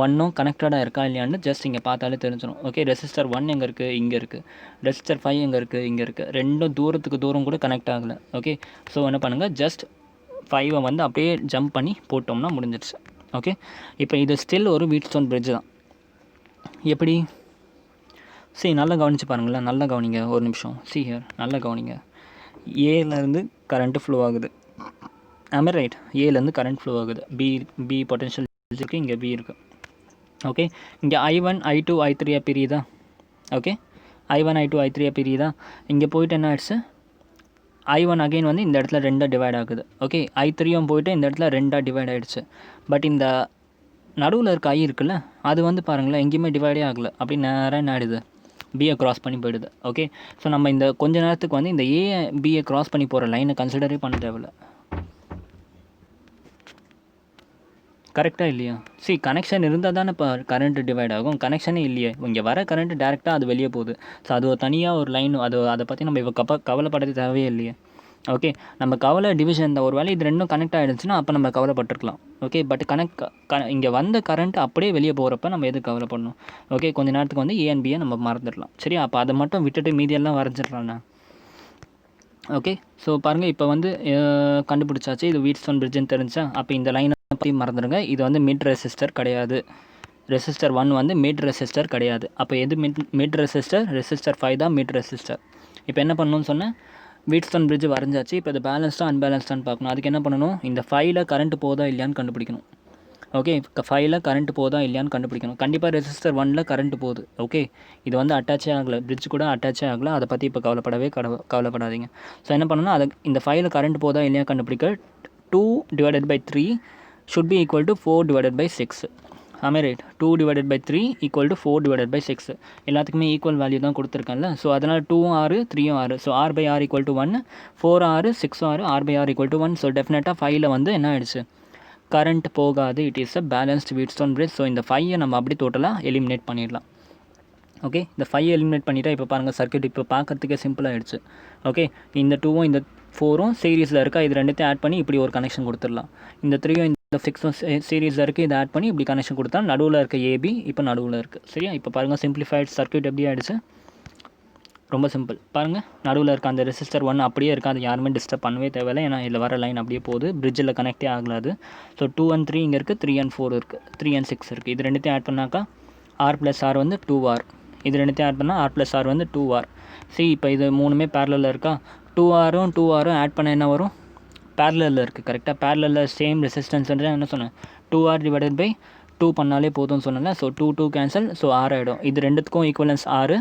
1ம் கனெக்டடாக இருக்கா இல்லையான்னு ஜஸ்ட் இங்கே பார்த்தாலே தெரிஞ்சிடும். ஓகே, ரெசிஸ்டர் 1 எங்கே இருக்குது? இங்கே இருக்குது. ரெசிஸ்டர் 5 எங்கே இருக்குது? இங்கே இருக்குது. ரெண்டும் தூரத்துக்கு தூரம் கூட கனெக்ட் ஆகலை. ஓகே, ஸோ என்ன பண்ணுங்கள், ஜஸ்ட் 5 வந்து அப்படியே ஜம்ப் பண்ணி போட்டோம்னா முடிஞ்சிடுச்சு. ஓகே, இப்போ இது ஸ்டில் ஒரு வீட்ஸ்டோன் பிரிட்ஜ் தான். எப்படி? சரி, நல்லா கவனித்து பாருங்களேன், நல்லா கவனிங்க, ஒரு நிமிஷம். ஹியர் நல்லா கவனிங்க. ஏலேருந்து கரண்ட்டு ஃப்ளோ ஆகுது. ஆமே ரைட்? ஏலேருந்து கரண்ட் ஃப்ளோ ஆகுது. பி பொட்டன்ஷியல் இருக்குது, இங்கே பி இருக்குது. ஓகே, இங்கே I1 I2 I3 பிரியுதா? Okay, I1 I2 I3 பிரியுதா? இங்கே போயிட்டு என்ன ஆயிடுச்சு, I1 அகெயின் வந்து இந்த இடத்துல 2 டிவைட் ஆகுது. ஓகே, I3யும் போயிட்டு இந்த இடத்துல 2 டிவைட் ஆகிடுச்சு. பட் இந்த நடுவில் இருக்க I இருக்குல்ல, அது வந்து பாருங்களேன் எங்கேயுமே டிவைடே ஆகலை. அப்படி நேராக என்ன ஆகிடுது, பியை க்ராஸ் பண்ணி போயிடுது. ஓகே, ஸோ நம்ம இந்த கொஞ்ச நேரத்துக்கு வந்து இந்த பியை க்ராஸ் பண்ணி போகிற லைனை கன்சிடரே பண்ண தேவையில்லை. கரெக்டாக இல்லையா? கனெக்ஷன் இருந்தால் தானே இப்போ கரண்ட்டு டிவைட் ஆகும். கனெக்ஷனே இல்லையே, இங்கே வர கரண்ட்டு டேரெக்டாக அது வெளியே போகுது. ஸோ அது ஒரு தனியாக ஒரு லைன், அதை பற்றி நம்ம இப்போ கவலைப்படுறது தேவையே இல்லையே. ஓகே, நம்ம கவலை டிவிஷன் தான். ஒரு வேளை இது ரெண்டும் கனெக்ட் ஆகிடுச்சுன்னா அப்போ நம்ம கவலைப்பட்டிருக்கலாம். ஓகே, பட் இங்கே வந்த கரண்ட் அப்படியே வெளியே போகிறப்ப நம்ம எது கவலைப்படணும்? ஓகே, கொஞ்சம் நேரத்துக்கு வந்து ஏ அண்ட் பியை நம்ம மறந்துடலாம். சரி, அப்போ அதை மட்டும் விட்டுட்டு மீதியெல்லாம் வரைஞ்சிடலாண்ணா. ஓகே, ஸோ பாருங்கள், இப்போ வந்து கண்டுபிடிச்சாச்சு இது வீட்ஸ்டோன் பிரிட்ஜுன்னு தெரிஞ்சா. அப்போ இந்த லைனை பற்றி மறந்துடுங்க. இது வந்து மிட் ரெசிஸ்டர் கிடையாது. ரெசிஸ்டர் 1 வந்து மிட் ரெசிஸ்டர் கிடையாது. அப்போ எது மிட் ரெசிஸ்டர்? ரெசிஸ்டர் 5 தான் மிட் ரெசிஸ்டர். இப்போ என்ன பண்ணணும்னு சொன்னேன், வீட்ஸ்டோன் பிரிட்ஜ் வரைஞ்சாச்சு. இப்போ இது பேலன்ஸ்டாக அன்பேலன்ஸ்டான்னு பார்க்கணும். அதுக்கு என்ன பண்ணணும், இந்த 5ல் கரண்ட் போதா இல்லையான்னு கண்டுபிடிக்கணும். ஓகே, 5ல் கரண்ட் போதா இல்லையான்னு கண்டுபிடிக்கணும். கண்டிப்பாக ரெசிஸ்டர் 1ல் கரண்ட் போகுது. ஓகே, இது வந்து அட்டாச்சே ஆகலை, பிரிட்ஜ் கூட அட்டாச்சே ஆகலை. அதை பற்றி இப்போ கவலைப்படாதீங்க. ஸோ என்ன பண்ணணும்னா, அதை இந்த 5ல் கரண்ட் போதா இல்லையா கண்டுபிடிக்க 2/3 should be equal to 4/6. ஆமே ரைட்? 2/3 equal to 4/6. எல்லாத்துக்குமே ஈக்குவல் வேல்யூ தான் கொடுத்துருக்கேன்ல. ஸோ அதனால் 2ம் 6, 3ம் 6. So R/R equal to 1, 4 6, 6 6, R/R equal to 1. So டெஃபினட்டாக 5ல் வந்து என்ன ஆகிடுச்சு, கரண்ட் போகாது. It is a balanced Wheatstone bridge. So இந்த 5ஐ நம்ம அப்படி டோட்டலாக எலிமினேட் பண்ணிடலாம். ஓகே, இந்த 5 எலிமினேட் பண்ணிவிட்டால் இப்போ பாருங்கள் சர்க்யூட் இப்போ பார்க்கறதுக்கே சிம்பிளாக ஆகிடுச்சு. ஓகே, இந்த 2ம் இந்த 4ம் சீரீஸில் இருக்கா, இது ரெண்டுத்தையும் ஆட் பண்ணி இப்படி ஒரு கனெக்ஷன் கொடுத்துடலாம். இந்த 3ம் இந்த 6ம் சீரீஸில் இருக்குது, இதை ஆட் பண்ணி இப்படி கனெக்ஷன் கொடுத்தா நடுவில் இருக்க ஏபி இப்போ நடுவில் இருக்குது. சரியா? இப்போ பாருங்கள் சிம்பிளிஃபைட் சர்க்யூட் எப்படி ஆகிடுச்சு, ரொம்ப சிம்பிள். பாருங்கள், நடுவில் இருக்க அந்த ரெசிஸ்டர் 1 அப்படியே இருக்குது, அது யாருமே டிஸ்டர்ப் பண்ணவே தேவையில்லை. ஏன்னா இதில் வர லைன் அப்படியே போகுது, பிரிட்ஜில் கனெக்டே ஆகலாது. ஸோ 2 and 3 இங்கே இருக்குது, 3 and 4 இருக்குது, 3 and 6 இருக்குது. இது ரெண்டுத்தையும் ஆட் பண்ணாக்கா R+R வந்து 2R. இது ரெண்டுத்தையும் ஆட் பண்ணால் R+R வந்து 2R. இப்போ இது மூணுமே பேரலில் இருக்கா, 2Rம் 2Rம் ஆட் பண்ண என்ன வரும், பேரலில் இருக்குது. கரெக்டாக பேரலில் சேம் ரெசிஸ்டன்ஸ்ன்ற என்ன சொன்னேன், 2R/2 பண்ணாலே போதும்னு சொன்னேன்ல. ஸோ 2 கேன்சல், ஸோ R ஆகிடும். இது ரெண்டுத்துக்கும் ஈக்குவலன்ஸ் R.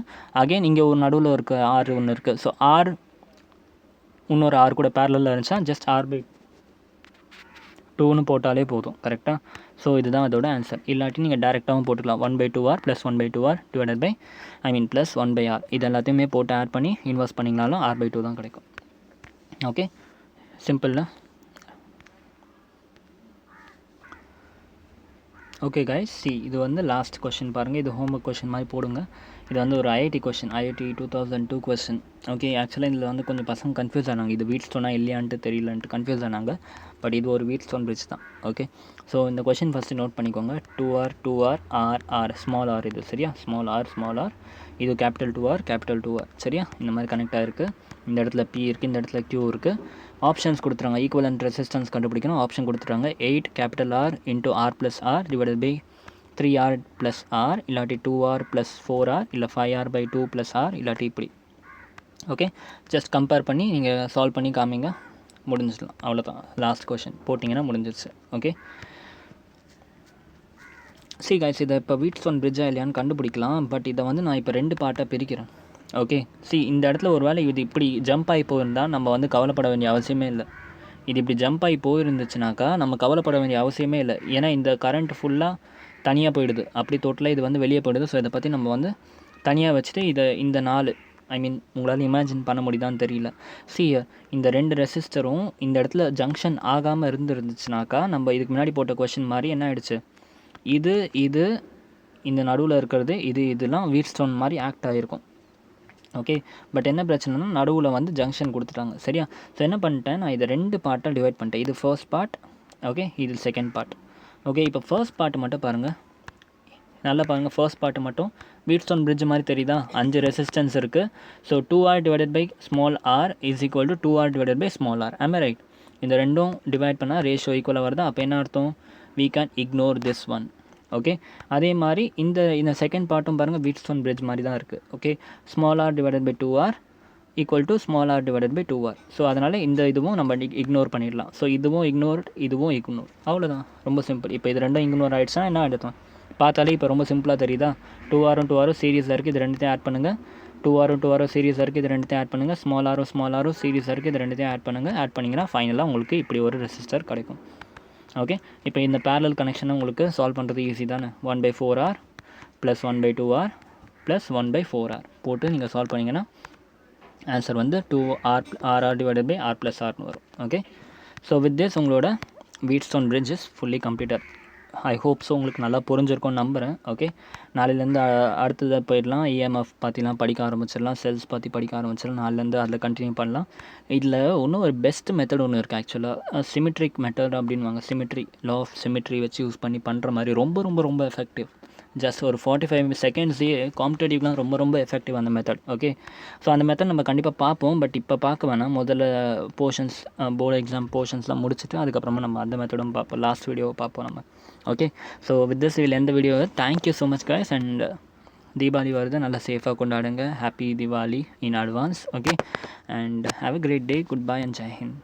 அகெயின் இங்கே ஒரு நடுவில் இருக்க R ஒன்று இருக்குது. ஸோ R இன்னொரு R கூட பேரலில் இருந்துச்சா ஜஸ்ட் R/2ன்னு போட்டாலே போதும். கரெக்டாக? ஸோ இதுதான் அதோட ஆன்சர். இல்லாட்டி நீங்கள் டேரெக்டாகவும் போட்டுக்கலாம், 1/2R + 1/2R + 1/R. இது எல்லாத்தையுமே போட்டு ஆட் பண்ணி இன்வெர்ஸ் பண்ணிங்கனாலும் R/2 தான் கிடைக்கும். ஓகே, சிம்பிள்ல. ஓகே கைஸ், இது வந்து லாஸ்ட் கொஷின் பாருங்கள். இது ஹோம்ஒர்க் கொஷின் மாதிரி போடுங்க. இது வந்து ஒரு IIT question, IIT 2002 question. Okay, ஆக்சுவலாக இதில் வந்து கொஞ்சம் பசங்க கன்ஃபியூஸ் ஆனாங்க, இது வீட்ஸ்டோனா இல்லையான்ட்டு தெரியலன்ட்டு கன்ஃபியூஸ் ஆனாங்க. பட் இது ஒரு வீட்ஸ்டோன் பிரிட்ஜ் தான். ஓகே, ஸோ இந்த கொஷின் ஃபஸ்ட்டு நோட் பண்ணிக்கோங்க. 2R, 2R, R, small R இது. சரியா? ஸ்மால் ஆர், இது கேபிட்டல் 2R. சரியா? இந்த மாதிரி கனெக்ட் ஆகிருக்கு. இந்த இடத்துல P இருக்குது, இந்த இடத்துல Q இருக்குது. ஆப்ஷன்ஸ் கொடுத்துறாங்க, ஈக்குவலன்ட் ரெசிஸ்டன்ஸ் கண்டுபிடிக்கணும். ஆப்ஷன் கொடுத்துறாங்க 8 R × R+R / 3R + R, இல்லாட்டி 2R + 4R, இல்லை 5R/2 + R, இல்லாட்டி இப்படி. ஓகே, ஜஸ்ட் கம்பேர் பண்ணி நீங்கள் சால்வ் பண்ணி காமிங்க, முடிஞ்சிடலாம். அவ்வளோதான், லாஸ்ட் கொஷின் போட்டிங்கன்னா முடிஞ்சிடுச்சு. ஓகே, கைஸ், இதை இப்போ வீட்ஸ்டோன் பிரிட்ஜா இல்லையான்னு கண்டுபிடிக்கலாம். பட் இதை வந்து நான் இப்போ 2 பார்ட்டாக பிரிக்கிறேன். ஓகே இந்த இடத்துல ஒரு வேளை இது இப்படி ஜம்ப் ஆகி போயிருந்தால் நம்ம வந்து கவலைப்பட வேண்டிய அவசியமே இல்லை. இது இப்படி ஜம்ப் ஆகி போயிருந்துச்சுனாக்கா நம்ம கவலைப்பட வேண்டிய அவசியமே இல்லை. ஏன்னா இந்த கரண்ட் ஃபுல்லாக தனியாக போயிடுது, அப்படி டோட்டலாக இது வந்து வெளியே போயிடுது. ஸோ இதை பற்றி நம்ம வந்து தனியாக வச்சுட்டு இந்த 4 உங்களால் இமேஜின் பண்ண முடியுதான்னு தெரியல. இந்த 2 ரெசிஸ்டரும் இந்த இடத்துல ஜங்ஷன் ஆகாமல் இருந்துருந்துச்சுனாக்கா நம்ம இதுக்கு முன்னாடி போட்ட கொஷின் மாதிரி என்ன ஆகிடுச்சு, இது இந்த நடுவில் இருக்கிறது இதெல்லாம் வீட்ஸ்டோன் மாதிரி ஆக்ட் ஆகிருக்கும். ஓகே, பட் என்ன பிரச்சனைனா நடுவில் வந்து ஜங்ஷன் கொடுத்துட்டாங்க. சரியா? ஸோ என்ன பண்ணிட்டேன், நான் இதை 2 பார்ட்டாக டிவைட் பண்ணிட்டேன். இது ஃபர்ஸ்ட் பார்ட், ஓகே, இது செகண்ட் பார்ட். ஓகே, இப்போ ஃபர்ஸ்ட் பார்ட் மட்டும் பாருங்கள், நல்லா பாருங்கள். ஃபர்ஸ்ட் பார்ட் மட்டும் வீட்ஸ்டோன் பிரிட்ஜ் மாதிரி தெரியுதா? 5 ரெசிஸ்டன்ஸ் இருக்குது. So 2R divided by small R is equal to 2R divided by small R. ஆம் ரைட்? இந்த ரெண்டும் டிவைட் பண்ணால் ரேஷியோ ஈக்குவலாக வருதா? அப்போ என்ன அர்த்தம், we can ignore this one. Okay, அதே மாதிரி இந்த செகண்ட் பார்ட்டும் பாருங்கள் வீட்ஸ்டோன் பிரிட்ஜ் மாதிரி தான் இருக்குது. Okay, small R divided by 2R equal to small R divided by 2R. So அதனால் இதுவும் நம்ம இக்னோர் பண்ணிடலாம். ஸோ இதுவும் இக்னோர், அவ்வளோதான், ரொம்ப சிம்பிள். இப்போ இது ரெண்டும் இக்னோர் ஆகிடுச்சுன்னா என்ன ஆகிடுத்தோம் பார்த்தாலே இப்போ ரொம்ப சிம்பிளாக தெரியுதா? 2R சீரியஸில் இருக்குது, இது ரெண்டுத்தையும் ஆட் பண்ணுங்கள். 2R சீரியஸாக இருக்குது, இது ரெண்டுத்தையும் ஆட் பண்ணுங்கள். ஸ்மால் ஆரும் சீரியஸாக இருக்குது, இது ரெண்டுத்தையும் ஆட் பண்ணுங்கள். ஆட் பண்ணிங்கன்னா ஃபைனலாக உங்களுக்கு இப்படி ஒரு ரெசிஸ்டர் கிடைக்கும். ஓகே, இப்போ இந்த பேரலல் கனெக்ஷனை உங்களுக்கு சால்வ் பண்ணுறது ஈஸி தானே. 1/4R plus 1/2R plus 1/4R போட்டு நீங்கள் சால்வ் பண்ணிங்கன்னா ஆன்சர் வந்து 2R divided by R plus ஆர்னு வரும். ஓகே, ஸோ வித் திஸ் உங்களோட Wheatstone bridge is fully completed. I hope so உங்களுக்கு நல்லா புரிஞ்சிருக்கும்னு நம்புகிறேன். ஓகே, நாளையிலேருந்து அடுத்ததாக போயிடலாம். இஎம்எஃப் பற்றிலாம் படிக்க ஆரம்பிச்சிடலாம், செல்ஸ் பற்றி படிக்க ஆரம்பிச்சிடலாம். நாளிலேருந்து அதில் கண்டினியூ பண்ணலாம். இதில் இன்னும் ஒரு பெஸ்ட் மெத்தட் ஒன்று இருக்குது ஆக்சுவலாக, சிமெட்ரிக் மெத்தட் அப்படின்வாங்க. லா ஆஃப் சிமெட்ரி வச்சு யூஸ் பண்ணி பண்ணுற மாதிரி ரொம்ப ரொம்ப ரொம்ப எஃபெக்டிவ். ஜஸ்ட் ஒரு 45 செகண்ட்ஸ்லேயே காம்படேட்டிவ்லாம் ரொம்ப எஃபெக்டிவ் அந்த மெத்தட். ஓகே, ஸோ அந்த மெத்தட் நம்ம கண்டிப்பாக பார்ப்போம். பட் இப்போ பார்க்க வேணாம், முதல்ல போர்ஷன்ஸ் போர்டு எக்ஸாம் போர்ஷன்ஸ்லாம் முடிச்சுட்டு அதுக்கப்புறமா நம்ம அந்த மெத்தடும் பார்ப்போம். லாஸ்ட் வீடியோவை பார்ப்போம் நம்ம. Okay, so with this will எந்த video. Thank you so much guys. And Deepavali வருது, நல்லா சேஃபாக கொண்டாடுங்க. Happy Deepavali in advance. Okay, and have a great day. Goodbye and Jai Hind.